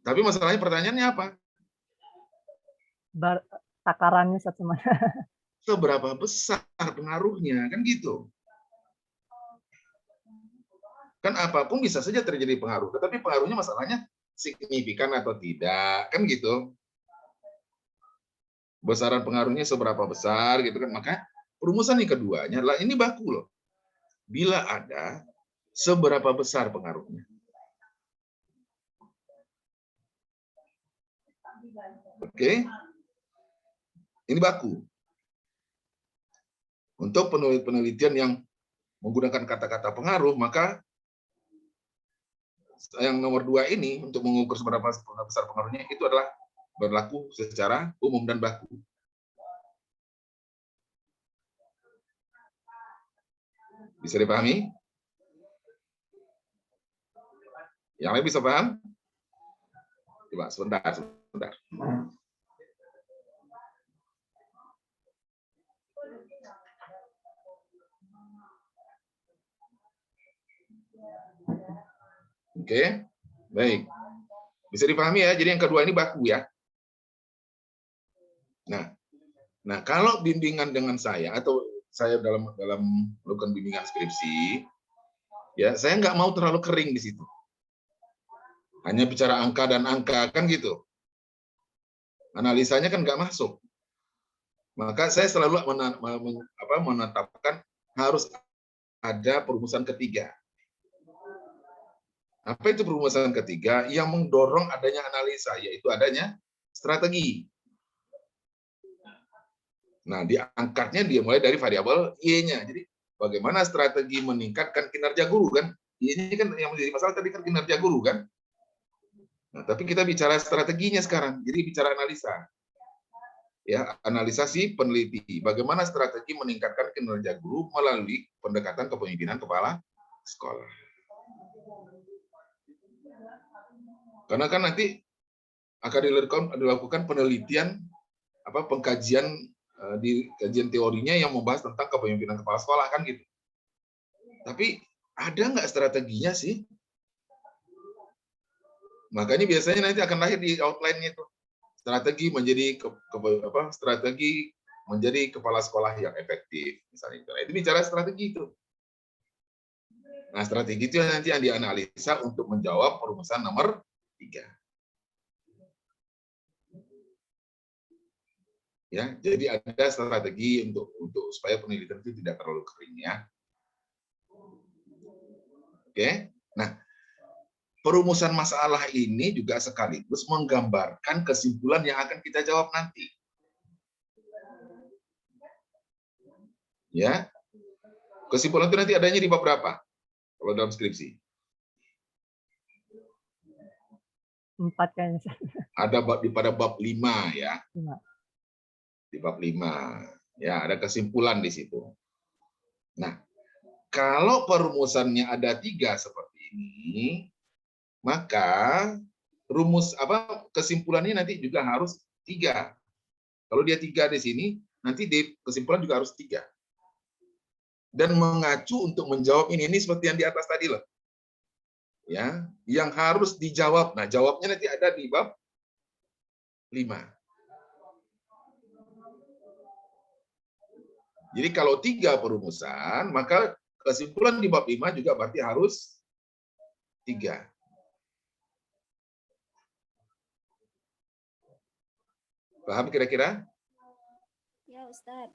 Tapi masalahnya pertanyaannya apa? Takarannya Ustaz semana. Seberapa besar pengaruhnya, kan gitu. Kan apapun bisa saja terjadi pengaruh, tetapi pengaruhnya masalahnya signifikan atau tidak, kan gitu. Besaran pengaruhnya seberapa besar gitu kan. Maka perumusan yang keduanya adalah ini baku loh. Bila ada seberapa besar pengaruhnya. Oke. Ini baku. Untuk penelitian yang menggunakan kata-kata pengaruh, maka yang nomor 2 ini untuk mengukur seberapa besar pengaruhnya itu adalah berlaku secara umum dan baku. Bisa dipahami? Yang lain bisa paham? Coba sebentar. Oke, baik. Bisa dipahami ya. Jadi yang kedua ini baku ya. Nah, kalau bimbingan dengan saya atau saya dalam melakukan bimbingan skripsi, ya saya nggak mau terlalu kering di situ. Hanya bicara angka dan angka kan gitu. Analisanya kan nggak masuk. Maka saya selalu menetapkan harus ada perumusan ketiga. Apa itu perumusan ketiga? Yang mendorong adanya analisa, yaitu adanya strategi. Nah, diangkatnya dia mulai dari variabel Y-nya. Jadi, bagaimana strategi meningkatkan kinerja guru kan? Y-nya kan yang menjadi masalah tadi kan kinerja guru kan? Nah, tapi kita bicara strateginya sekarang. Jadi bicara analisa. Ya, analisa si peneliti. Bagaimana strategi meningkatkan kinerja guru melalui pendekatan kepemimpinan kepala sekolah. Karena kan nanti akan dilakukan penelitian pengkajian di kajian teorinya yang membahas tentang kepemimpinan kepala sekolah kan gitu. Tapi ada nggak strateginya sih? Makanya biasanya nanti akan lahir di outline-nya itu strategi menjadi kepala sekolah yang efektif misalnya. Nah, itu bicara strategi itu. Nah, strategi itu nanti yang dianalisa untuk menjawab perumusan nomor 3. Ya, jadi ada strategi untuk supaya penelitian itu tidak terlalu kering ya. Oke. Nah, perumusan masalah ini juga sekaligus menggambarkan kesimpulan yang akan kita jawab nanti. Ya. Kesimpulan itu nanti adanya di bab berapa? Kalau dalam skripsi. 4 kayaknya. Ada pada bab 5 ya. 5. Di bab 5. Ya, ada kesimpulan di situ. Nah, kalau perumusannya ada 3 seperti ini, maka kesimpulannya nanti juga harus 3. Kalau dia 3 di sini, nanti di kesimpulan juga harus 3. Dan mengacu untuk menjawab ini seperti yang di atas tadi loh. Ya, yang harus dijawab. Nah, jawabnya nanti ada di bab 5. Jadi kalau 3 perumusan, maka kesimpulan di bab 5 juga berarti harus 3. Paham kira-kira? Ya, Ustadz.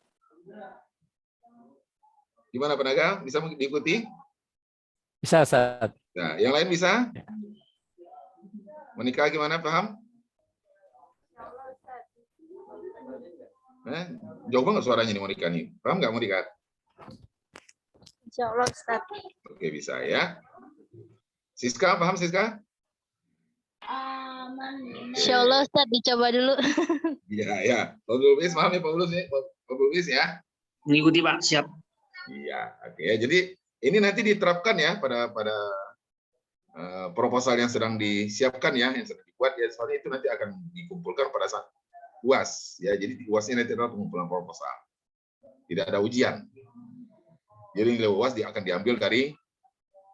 Gimana Penaga? Bisa diikuti? Bisa, Ustaz. Nah, yang lain bisa? Monika gimana, paham? Jauh banget suaranya nih Monika nih. Paham nggak Monika? Insya Allah, Ustadz. Oke, bisa ya. Siska, paham Siska? Insya Allah, Ustadz. Dicoba dulu. Iya, ya. Pak Bulbis, paham ya Pak Bulbis ya? Mengikuti Pak, siap. Iya, oke. Jadi ini nanti diterapkan ya pada proposal yang sedang disiapkan ya, yang sedang dibuat ya, soalnya itu nanti akan dikumpulkan pada saat UAS ya. Jadi UASnya nanti adalah pengumpulan proposal, tidak ada ujian. Jadi nilai UAS akan diambil dari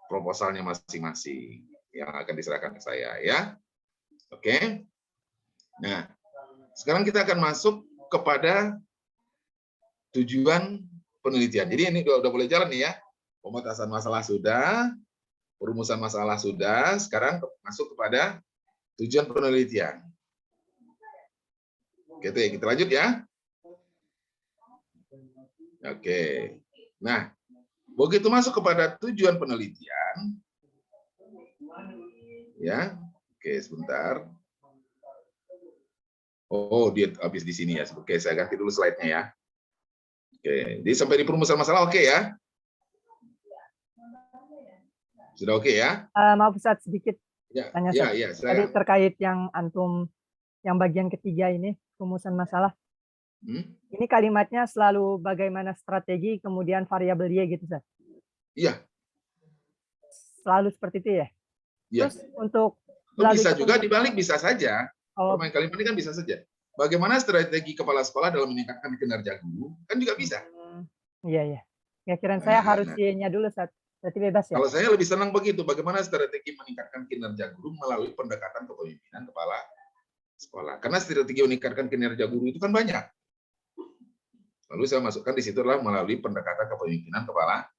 proposalnya masing-masing yang akan diserahkan ke saya ya. Oke. Nah, sekarang kita akan masuk kepada tujuan penelitian. Jadi ini udah boleh jalan nih ya. Pemetasan masalah sudah, perumusan masalah sudah, sekarang masuk kepada tujuan penelitian. Oke, kita lanjut ya. Oke. Nah, begitu masuk kepada tujuan penelitian, ya. Oke, sebentar. Oh, dia habis di sini ya. Oke, saya ganti dulu slide-nya ya. Oke, jadi sampai di perumusan masalah oke ya? Sudah oke ya? Maaf Ustadz, sedikit Ya, tanya ya, Ustadz. ya, Tadi saya. terkait yang antum yang bagian ketiga ini, perumusan masalah. Hmm? Ini kalimatnya selalu bagaimana strategi kemudian variabel Y gitu Ustadz. Iya. Selalu seperti itu ya. Iya. Terus untuk Bisa juga dibalik, bisa saja. Oh, Permain kalimat ini kan bisa saja. Bagaimana strategi kepala sekolah dalam meningkatkan kinerja guru? Kan juga bisa. iya, iya. Ya kira saya harus Y-nya dulu Ustadz. Berarti bebas ya? Kalau saya lebih senang begitu, bagaimana strategi meningkatkan kinerja guru melalui pendekatan kepemimpinan kepala sekolah. Karena strategi meningkatkan kinerja guru itu kan banyak. Lalu saya masukkan di situ adalah melalui pendekatan kepemimpinan kepala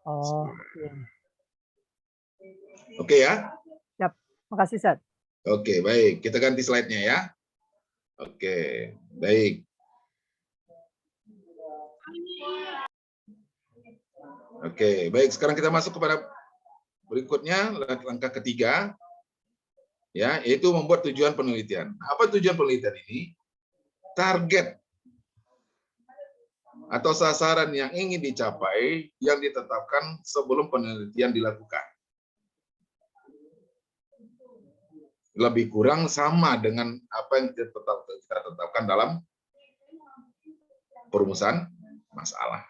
Oh, sekolah. iya. Oke ya? Makasih, Ustaz. Oke, baik. Kita ganti slide-nya ya. Oke, baik. Oke, baik. Sekarang kita masuk kepada berikutnya, langkah ketiga, ya, yaitu membuat tujuan penelitian. Apa tujuan penelitian ini? Target atau sasaran yang ingin dicapai yang ditetapkan sebelum penelitian dilakukan. Lebih kurang sama dengan apa yang kita tetapkan dalam perumusan masalah.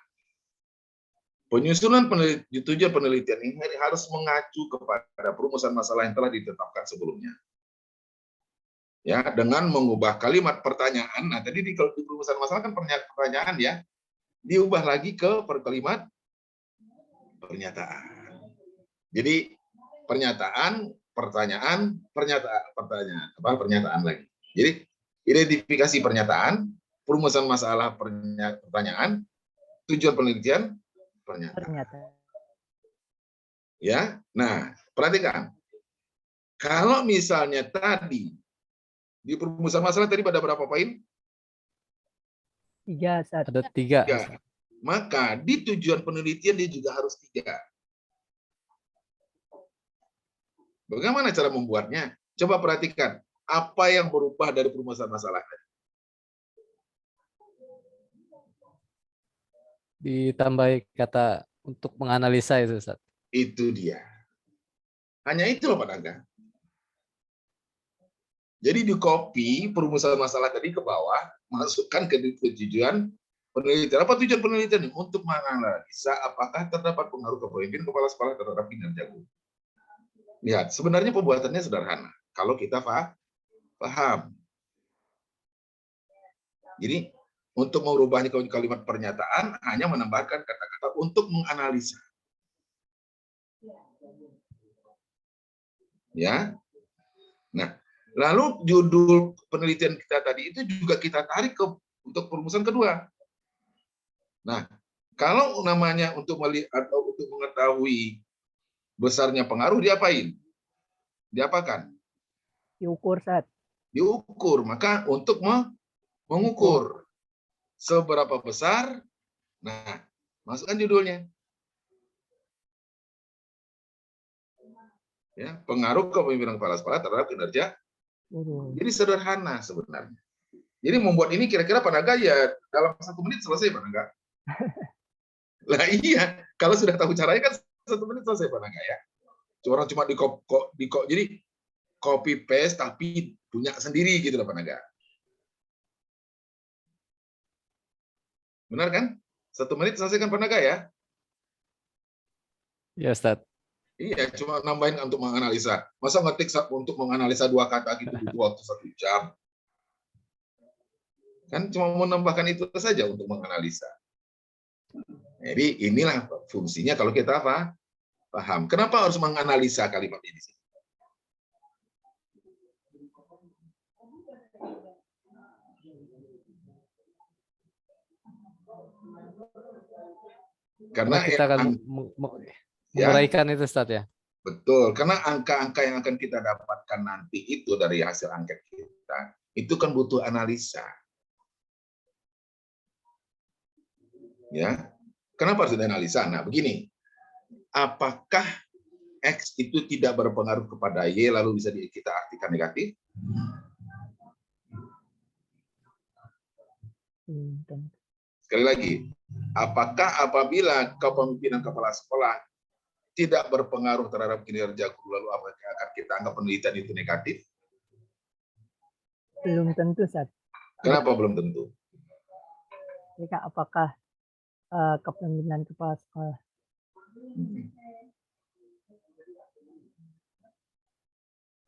Penyusunan tujuan penelitian ini harus mengacu kepada perumusan masalah yang telah ditetapkan sebelumnya. Ya, dengan mengubah kalimat pertanyaan. Nah, tadi di perumusan masalah kan pertanyaan ya, diubah lagi ke kalimat pernyataan. Jadi pernyataan, pertanyaan, pernyataan lagi. Jadi identifikasi pernyataan, perumusan masalah pertanyaan, tujuan penelitian pernyataan. Ya, nah perhatikan. Kalau misalnya tadi di perumusan masalah tadi pada berapa poin? 3, Ustaz. Ada 3. 3. Maka di tujuan penelitian dia juga harus 3. Bagaimana cara membuatnya? Coba perhatikan apa yang berubah dari perumusan masalah tadi. Ditambahi kata untuk menganalisa itu, Ustaz. Itu dia. Hanya itu loh Pak Naga. Jadi di copy perumusan masalah tadi ke bawah, masukkan ke tujuan penelitian. Apa tujuan penelitian? Untuk menganalisa apakah terdapat pengaruh kepemimpinan kepala sekolah terhadap kinerja guru. Lihat, sebenarnya pembuatannya sederhana. Kalau kita paham. Jadi untuk merubah kalimat pernyataan hanya menambahkan kata-kata untuk menganalisa. Ya. Nah, lalu judul penelitian kita tadi itu juga kita tarik untuk perumusan kedua. Nah, kalau namanya untuk melihat atau untuk mengetahui besarnya pengaruh, diapain? Diapakan? Diukur, Ustaz. Diukur. Maka untuk mengukur seberapa besar, nah, masukkan judulnya. Ya, pengaruh kepemimpinan kepala sekolah terhadap kinerja. Jadi sederhana sebenarnya. Jadi membuat ini kira-kira Pak Naga ya dalam 1 menit selesai Pak Naga. Lah iya, kalau sudah tahu caranya kan 1 menit selesai Pak Naga ya. Cuma jadi copy paste tapi punya sendiri gitu loh Pak Naga. Benar kan? 1 menit selesai kan Pak Naga ya? Ya, Ustaz. Iya, cuma nambahin untuk menganalisa. Masa ngetik untuk menganalisa 2 kata gitu butuh waktu 1 jam. Kan cuma menambahkan itu saja untuk menganalisa. Jadi inilah fungsinya kalau kita paham. Kenapa harus menganalisa kalimat ini? Karena kita akan menguraikan itu, Ustaz ya. Betul, karena angka-angka yang akan kita dapatkan nanti itu dari hasil angket kita, itu kan butuh analisa. Ya, kenapa harus dianalisa? Nah, begini, apakah X itu tidak berpengaruh kepada Y lalu bisa kita artikan negatif? Sekali lagi, apakah apabila kepemimpinan kepala sekolah tidak berpengaruh terhadap kinerja guru lalu apakah akan kita anggap penelitian itu negatif? Belum tentu, Ustaz. Kenapa belum tentu? Jika apakah kepemimpinan kepala sekolah.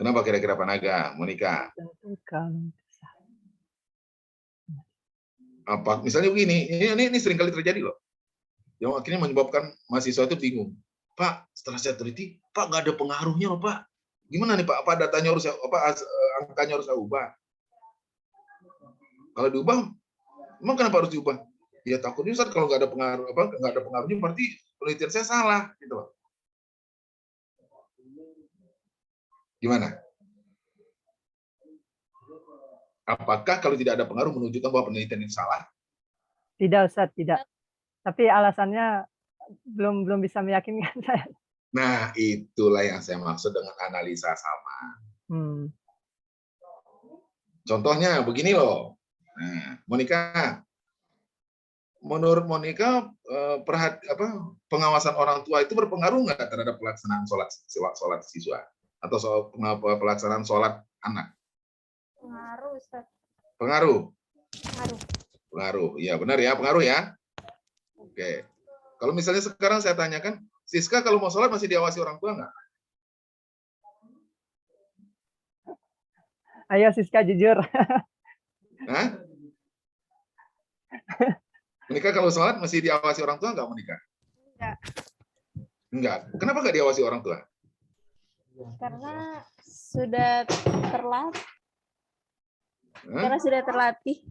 Kenapa kira-kira Pak Naga, Monika? Tentukan. Apa misalnya begini, ini sering kali terjadi loh. Yang akhirnya menyebabkan mahasiswa itu bingung. Pak, setelah saya teliti, Pak nggak ada pengaruhnya loh Pak. Gimana nih Pak? Apa datanya harus angkanya harus saya ubah? Kalau diubah, emang kenapa harus diubah? Ya takutnya Ustaz kalau nggak ada pengaruh nggak ada pengaruhnya berarti penelitian saya salah gitu loh. Gimana? Apakah kalau tidak ada pengaruh menunjukkan bahwa penelitian itu salah? Tidak Ustaz, tidak. Tapi alasannya belum bisa meyakinkan saya. Nah, itulah yang saya maksud dengan analisa sama. Contohnya begini loh. Nah, Monica, menurut Monica pengawasan orang tua itu berpengaruh nggak terhadap pelaksanaan sholat siswa atau pelaksanaan sholat anak? Pengaruh, Ustaz. Pengaruh. Pengaruh. Pengaruh. Ya, benar ya, pengaruh ya. Oke. Kalau misalnya sekarang saya tanyakan, Siska kalau mau sholat masih diawasi orang tua nggak? Ayo Siska jujur. Hah? Monica kalau sholat masih diawasi orang tua nggak, Monica? Enggak. Enggak. Kenapa nggak diawasi orang tua? Karena sudah terlatih. Hah? Karena sudah terlatih.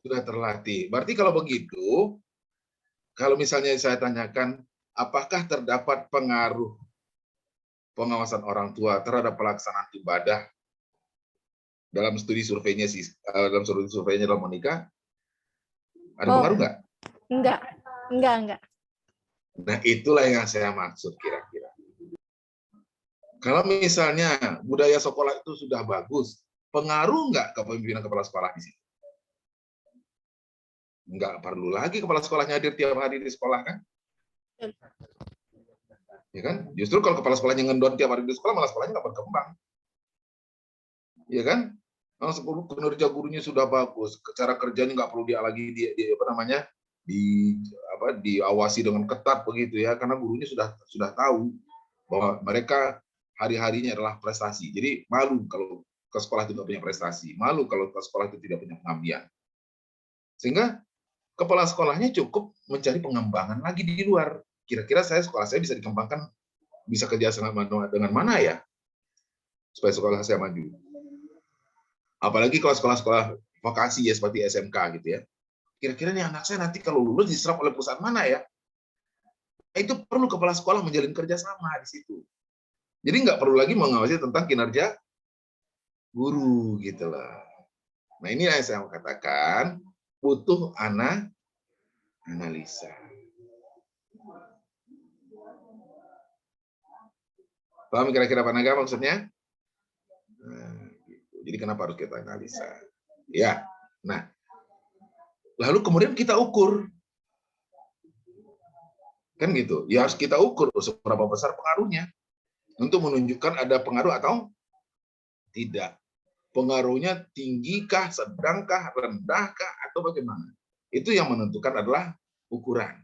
Sudah terlatih. Berarti kalau begitu, kalau misalnya saya tanyakan, apakah terdapat pengaruh pengawasan orang tua terhadap pelaksanaan ibadah dalam studi surveinya Monica? Ada pengaruh nggak? Enggak. Nah, itulah yang saya maksud kira-kira. Kalau misalnya budaya sekolah itu sudah bagus, pengaruh nggak kepemimpinan kepala sekolah di situ? Nggak perlu lagi kepala sekolahnya hadir tiap hari di sekolah kan? Ya kan? Justru kalau kepala sekolahnya ngendon tiap hari di sekolah, malah sekolahnya nggak berkembang. Ya kan? Kalau kinerja gurunya sudah bagus, cara kerjanya nggak perlu diawasi dengan ketat begitu ya, karena gurunya sudah tahu bahwa mereka hari-harinya adalah prestasi. Jadi malu kalau ke sekolah itu nggak punya prestasi, malu kalau ke sekolah itu tidak punya pengabdian. Sehingga kepala sekolahnya cukup mencari pengembangan lagi di luar. Kira-kira sekolah saya bisa dikembangkan, bisa kerjasama dengan mana ya, supaya sekolah saya maju. Apalagi kalau sekolah-sekolah vokasi ya seperti SMK gitu ya. Kira-kira nih anak saya nanti kalau lulus diserap oleh perusahaan mana ya? Itu perlu kepala sekolah menjalin kerjasama di situ. Jadi nggak perlu lagi mengawasi tentang kinerja guru gitu loh. Nah ini yang saya mau katakan, butuh analisa. Paham kira-kira Pak Naga maksudnya? Nah, gitu. Jadi kenapa harus kita analisa? Ya, nah, lalu kemudian kita ukur. Kan gitu, ya harus kita ukur seberapa besar pengaruhnya. Untuk menunjukkan ada pengaruh atau tidak. Pengaruhnya tinggikah, sedangkah, rendahkah, atau bagaimana. Itu yang menentukan adalah ukuran.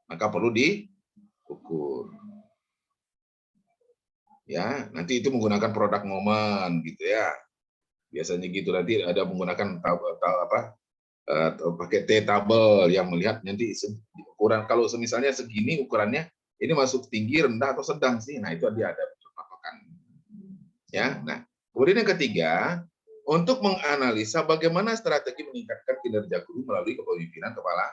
Maka perlu diukur. Ya, nanti itu menggunakan produk momen gitu ya. Biasanya gitu, nanti ada menggunakan pakai T-tabel yang melihat nanti ukuran, kalau misalnya segini ukurannya, ini masuk tinggi, rendah, atau sedang sih. Nah, itu dia ada patokan. Ya, nah, kemudian yang ketiga, untuk menganalisa bagaimana strategi meningkatkan kinerja guru melalui kepemimpinan kepala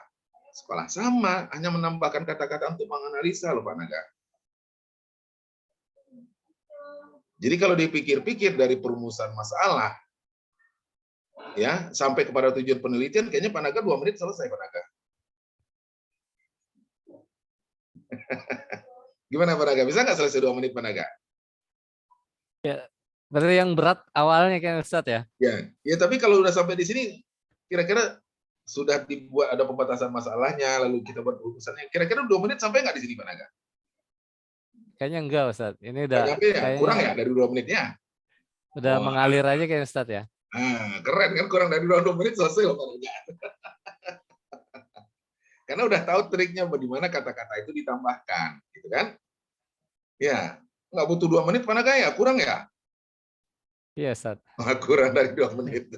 sekolah. Sama, hanya menambahkan kata-kata untuk menganalisa loh Pak Naga. Jadi kalau dipikir-pikir dari perumusan masalah, ya sampai kepada tujuan penelitian, kayaknya Pak Naga 2 menit selesai Pak Naga. Gimana Pak Naga? Bisa nggak selesai 2 menit Pak Naga? Ya, berarti yang berat awalnya kan Ustadz ya? Ya tapi kalau udah sampai di sini, kira-kira sudah dibuat ada pembatasan masalahnya, lalu kita buat urusannya. Kira-kira 2 menit sampai nggak di sini Pak Naga? Kayaknya enggak Ustadz. Ini udah ya? Kurang ya dari 2 menitnya? Udah mengalir aja kayak Ustadz ya. Nah, keren kan, kurang dari 2 menit selesai loh Pak Naga. Karena udah tahu triknya bagaimana kata-kata itu ditambahkan, gitu kan? Ya, nggak butuh 2 menit Pak Naga ya? Kurang ya? Iya Ustadz. Kurang dari 2 menit.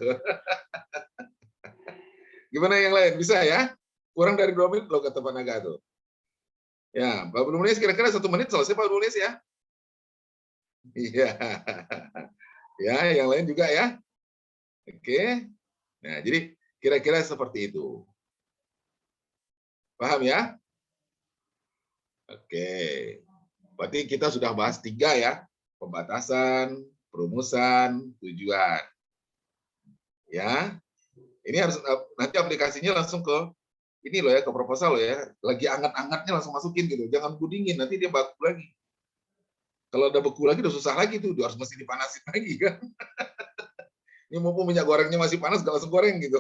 Gimana yang lain? Bisa ya? Kurang dari 2 menit loh kata Pak Naga tuh. Ya, Pak Nulis kira-kira 1 menit selesai Pak Nulis ya. Iya. Ya, yang lain juga ya. Oke. Nah, jadi kira-kira seperti itu. Paham ya? Oke. Berarti kita sudah bahas 3 ya. Pembatasan, perumusan, tujuan. Ya. Ini harus nanti aplikasinya langsung ke ini loh ya, ke proposal loh ya. Lagi anget-angetnya langsung masukin gitu. Jangan dingin, nanti dia baku lagi. Kalau udah beku lagi udah susah lagi tuh, dia harus mesti dipanasin lagi kan. Ini mumpung minyak gorengnya masih panas, gak langsung goreng gitu.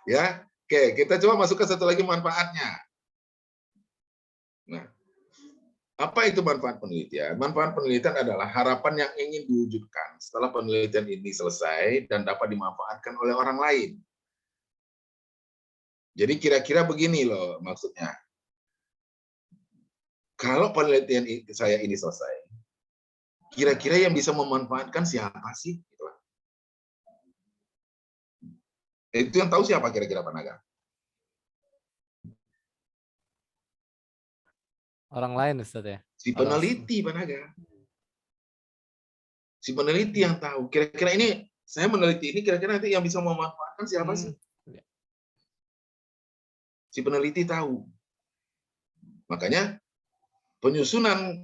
Ya, oke, kita coba masukkan satu lagi manfaatnya. Nah, apa itu manfaat penelitian? Manfaat penelitian adalah harapan yang ingin diwujudkan setelah penelitian ini selesai dan dapat dimanfaatkan oleh orang lain. Jadi kira-kira begini loh maksudnya. Kalau penelitian saya ini selesai, kira-kira yang bisa memanfaatkan siapa sih? Itu yang tahu siapa kira-kira Pak Naga? Orang lain Ustaz ya. Si peneliti Pak Naga. Si peneliti yang tahu. Kira-kira ini, saya meneliti ini kira-kira nanti yang bisa memanfaatkan siapa sih? Si peneliti tahu. Makanya penyusunan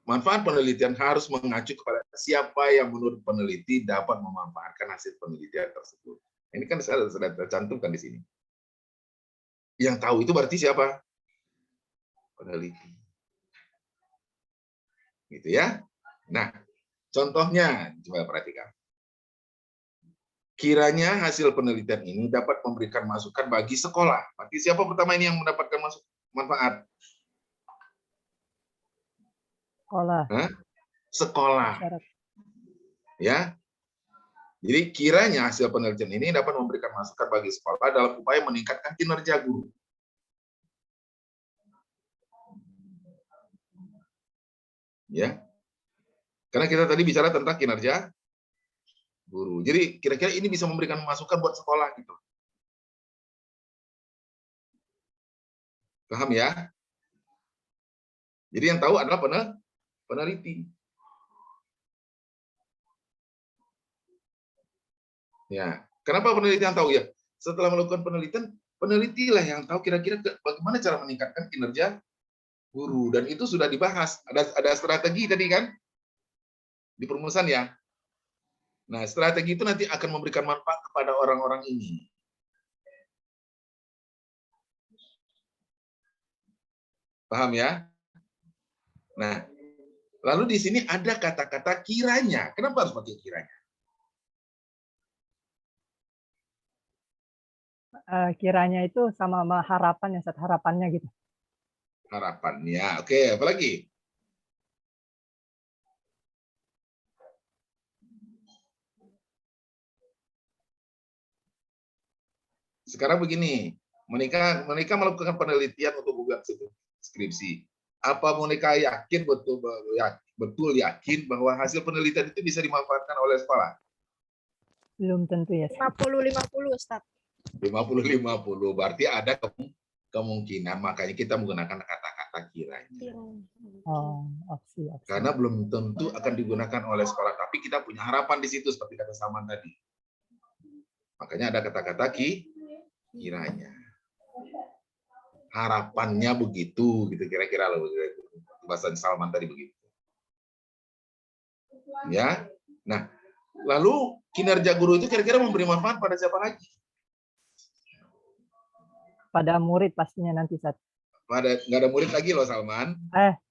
manfaat penelitian harus mengacu kepada siapa yang menurut peneliti dapat memanfaatkan hasil penelitian tersebut. Ini kan sudah tercantumkan di sini. Yang tahu itu berarti siapa? Peneliti. Gitu ya. Nah, contohnya coba perhatikan. Kiranya hasil penelitian ini dapat memberikan masukan bagi sekolah. Berarti siapa pertama ini yang mendapatkan manfaat? Sekolah. Hah? Sekolah. Syarat. Ya. Jadi kiranya hasil penelitian ini dapat memberikan masukan bagi sekolah dalam upaya meningkatkan kinerja guru. Ya. Karena kita tadi bicara tentang kinerja guru. Jadi kira-kira ini bisa memberikan masukan buat sekolah gitu. Paham ya? Jadi yang tahu adalah peneliti. Ya, kenapa penelitian tahu ya? Setelah melakukan penelitian, penelitilah yang tahu kira-kira bagaimana cara meningkatkan kinerja guru, dan itu sudah dibahas. Ada strategi tadi kan di perumusan ya. Nah, strategi itu nanti akan memberikan manfaat kepada orang-orang ini. Paham ya? Nah, lalu di sini ada kata-kata kiranya. Kenapa harus pakai kiranya? Kiranya itu sama harapan ya, harapannya gitu. Harapannya. Oke, apa lagi? Sekarang begini, Monika melakukan penelitian untuk buku skripsi. Apa Monika yakin betul yakin bahwa hasil penelitian itu bisa dimanfaatkan oleh sekolah? Belum tentu ya. 50-50 Ustaz. 50-50, berarti ada kemungkinan, makanya kita menggunakan kata-kata kiranya. Oh, opsi. Karena belum tentu akan digunakan oleh sekolah, tapi kita punya harapan di situ seperti kata Salman tadi. Makanya ada kata-kata kiranya. Harapannya begitu, gitu kira-kira loh. Bahasa Salman tadi begitu. Ya. Nah, lalu kinerja guru itu kira-kira memberi manfaat pada siapa lagi? Pada murid pastinya nanti saat. Nggak ada murid lagi loh Salman.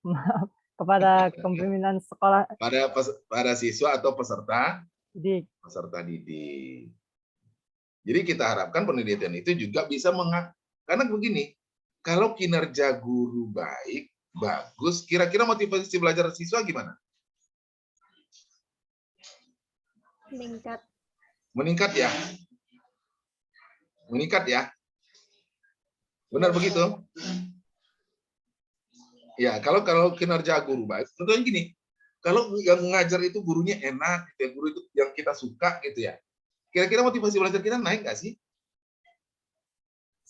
Maaf. Kepada kepemimpinan sekolah. Pada siswa atau peserta didik. Jadi kita harapkan penelitian itu juga bisa karena begini, kalau kinerja guru baik, bagus, kira-kira motivasi belajar siswa gimana? Meningkat ya? Meningkat ya? Benar begitu? Ya, kalau kinerja guru baik, contohnya gini, kalau yang mengajar itu gurunya enak, gitu ya, guru itu yang kita suka gitu ya, kira-kira motivasi belajar kita naik nggak sih?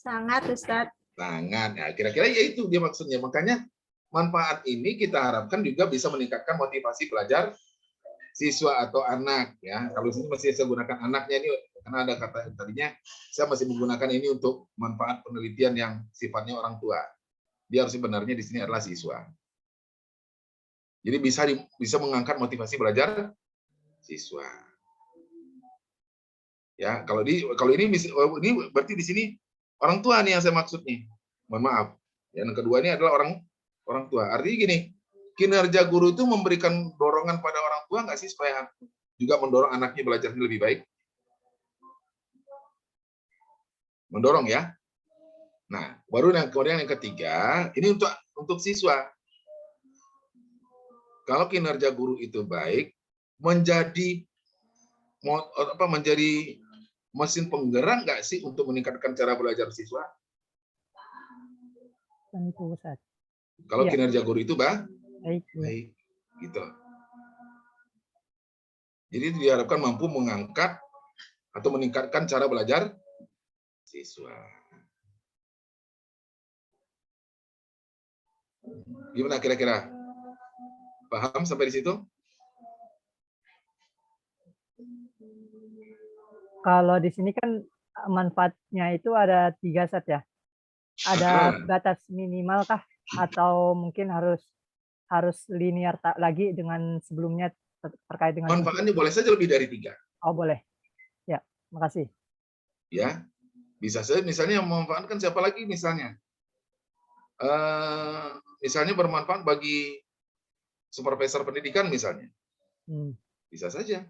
Sangat, Ustadz. Sangat. Ya, kira-kira ya itu dia maksudnya. Makanya manfaat ini kita harapkan juga bisa meningkatkan motivasi belajar siswa atau anak ya. Kalau sini masih saya gunakan anaknya ini karena ada kata tadinya saya masih menggunakan ini untuk manfaat penelitian yang sifatnya orang tua. Dia harus sebenarnya di sini adalah siswa. Jadi bisa mengangkat motivasi belajar siswa. Ya, kalau ini berarti di sini orang tua nih yang saya maksud nih. Mohon maaf. Yang kedua ini adalah orang tua. Artinya gini, kinerja guru itu memberikan dorongan pada orang tua nggak sih supaya juga mendorong anaknya belajarnya lebih baik? Mendorong ya. Nah, baru kemudian yang ketiga, ini untuk siswa. Kalau kinerja guru itu baik, menjadi mesin penggerak nggak sih untuk meningkatkan cara belajar siswa? Tentu, Ustaz. Kalau Iya. kinerja guru itu Baik. baik, gitu. Jadi diharapkan mampu mengangkat atau meningkatkan cara belajar siswa. Gimana kira-kira? Paham sampai di situ? Kalau di sini kan manfaatnya itu ada 3 set ya. Ada batas minimal kah? Atau mungkin harus linear lagi dengan sebelumnya terkait dengan Manfaatnya boleh saja lebih dari 3. Oh, boleh. Ya, makasih. Ya, bisa saja misalnya yang memanfaatkan siapa lagi misalnya? Misalnya bermanfaat bagi supervisor pendidikan misalnya. Bisa saja.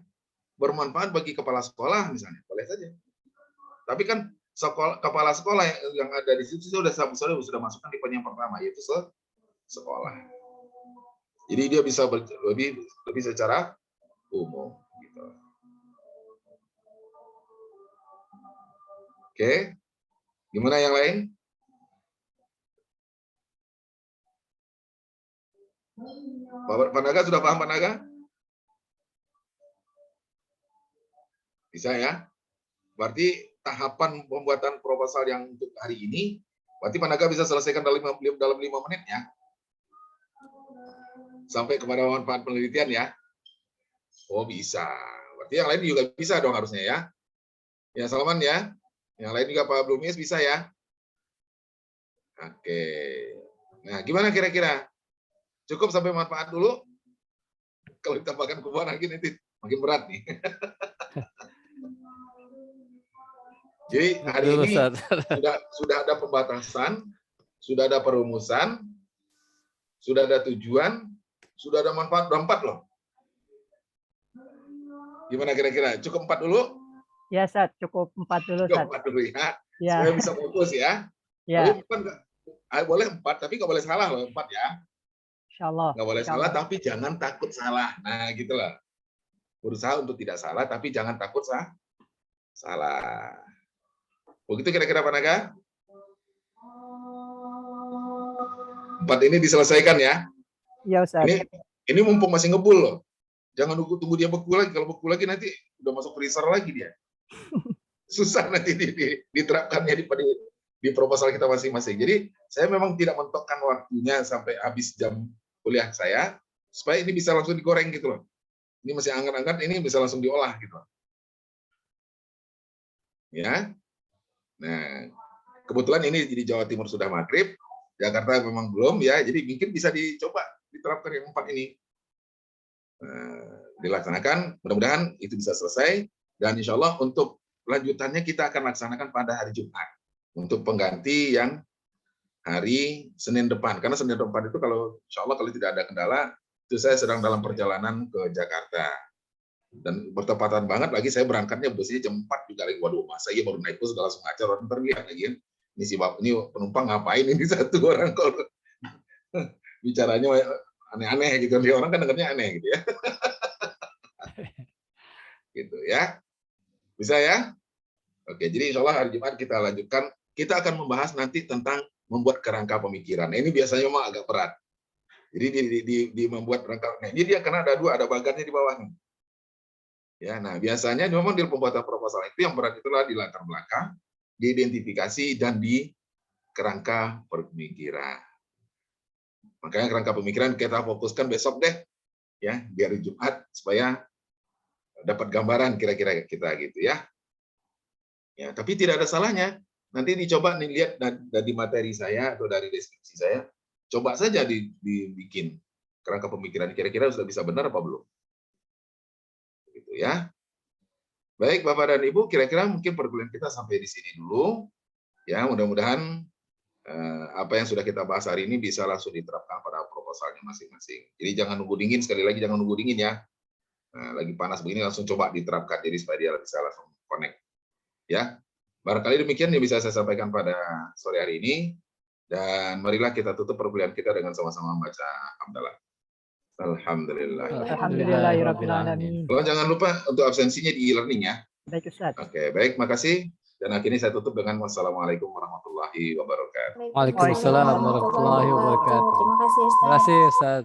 Bermanfaat bagi kepala sekolah misalnya, boleh saja. Tapi kan kepala sekolah yang ada di situ sudah masukkan tipe yang pertama, yaitu sekolah. Jadi dia bisa lebih secara umum. Gitu. Oke, gimana yang lain? Pak Naga sudah paham Pak Naga? Bisa ya? Berarti tahapan pembuatan proposal yang untuk hari ini, berarti Pak Naga bisa selesaikan dalam 5 menit ya? Sampai kepada manfaat penelitian ya? Oh bisa. Berarti yang lain juga bisa dong harusnya ya? Ya Salman ya? Yang lain juga Pak Blumies bisa ya? Oke. Nah gimana kira-kira? Cukup sampai manfaat dulu? Kalau ditambahkan kubuan lagi nanti makin berat nih. Jadi hari ini sudah ada pembatasan, sudah ada perumusan, sudah ada tujuan, sudah ada manfaat, udah 4 loh. Gimana kira-kira? Cukup 4 dulu? Ya, Ustaz, cukup 4 dulu, Ustaz. 4 dulu ya. Ya. Saya bisa fokus ya. Ya. Boleh 4, tapi nggak boleh salah loh 4 ya. Insyaallah. Nggak boleh salah, tapi jangan takut salah. Nah, gitulah. Berusaha untuk tidak salah, tapi jangan takut salah. Begitu kira-kira Pak Naga? 4 ini diselesaikan ya? Iya, Ustaz. Ini mumpung masih ngebul loh. Jangan tunggu dia beku lagi. Kalau beku lagi nanti udah masuk freezer lagi dia. Susah nanti diterapkannya di proposal kita masing-masing. Jadi saya memang tidak mentokkan waktunya sampai habis jam kuliah saya, supaya ini bisa langsung digoreng gitu loh. Ini masih anget-anget, ini bisa langsung diolah gitu. Ya. Nah, kebetulan ini di Jawa Timur sudah maghrib, Jakarta memang belum ya, jadi mungkin bisa dicoba diterapkan yang 4 ini. Dilaksanakan, mudah-mudahan itu bisa selesai, dan insya Allah untuk lanjutannya kita akan laksanakan pada hari Jumat, untuk pengganti yang hari Senin depan, karena Senin depan itu kalau insya Allah kalau tidak ada kendala, itu saya sedang dalam perjalanan ke Jakarta. Dan bertepatan banget lagi saya berangkatnya busnya jam 4 juga lagi. Waduh, masa iya baru naik bus udah langsung ngajar orang terlihat lagi. Ini penumpang ngapain ini satu orang kalau bicaranya aneh-aneh gitu. Dia orang kan dengarnya aneh gitu ya. Gitu ya. Bisa ya? Oke, jadi insya Allah hari Jumat kita lanjutkan. Kita akan membahas nanti tentang membuat kerangka pemikiran. Ini biasanya memang agak berat. Jadi di membuat kerangka. Nah, ini dia karena ada 2, ada bagannya di bawahnya. Ya, nah biasanya memang di pembuatan proposal itu yang berat itulah di latar belakang, diidentifikasi, dan di kerangka pemikiran. Makanya kerangka pemikiran kita fokuskan besok deh, ya, di hari Jumat, supaya dapat gambaran kira-kira kita gitu ya. Ya, tapi tidak ada salahnya. Nanti dicoba nih, lihat dari materi saya atau dari deskripsi saya, coba saja dibikin kerangka pemikiran, kira-kira sudah bisa benar apa belum. Gitu ya. Baik Bapak dan Ibu, kira-kira mungkin perkuliahan kita sampai di sini dulu. Ya, mudah-mudahan apa yang sudah kita bahas hari ini bisa langsung diterapkan pada proposalnya masing-masing. Jadi jangan nunggu dingin, sekali lagi jangan nunggu dingin ya. Nah, lagi panas begini langsung coba diterapkan, jadi supaya dia bisa langsung connect. Ya, barangkali demikian yang bisa saya sampaikan pada sore hari ini. Dan marilah kita tutup perkuliahan kita dengan sama-sama membaca hamdalah. Alhamdulillah. Alhamdulillahirrahmanirrahim. Kalau jangan lupa untuk absensinya di e-learning ya. Baik Ustaz. Oke, baik, makasih. Dan akhirnya saya tutup dengan wassalamualaikum warahmatullahi wabarakatuh. Waalaikumsalam warahmatullahi wabarakatuh. Terima kasih Ustaz. Terima kasih Ustaz.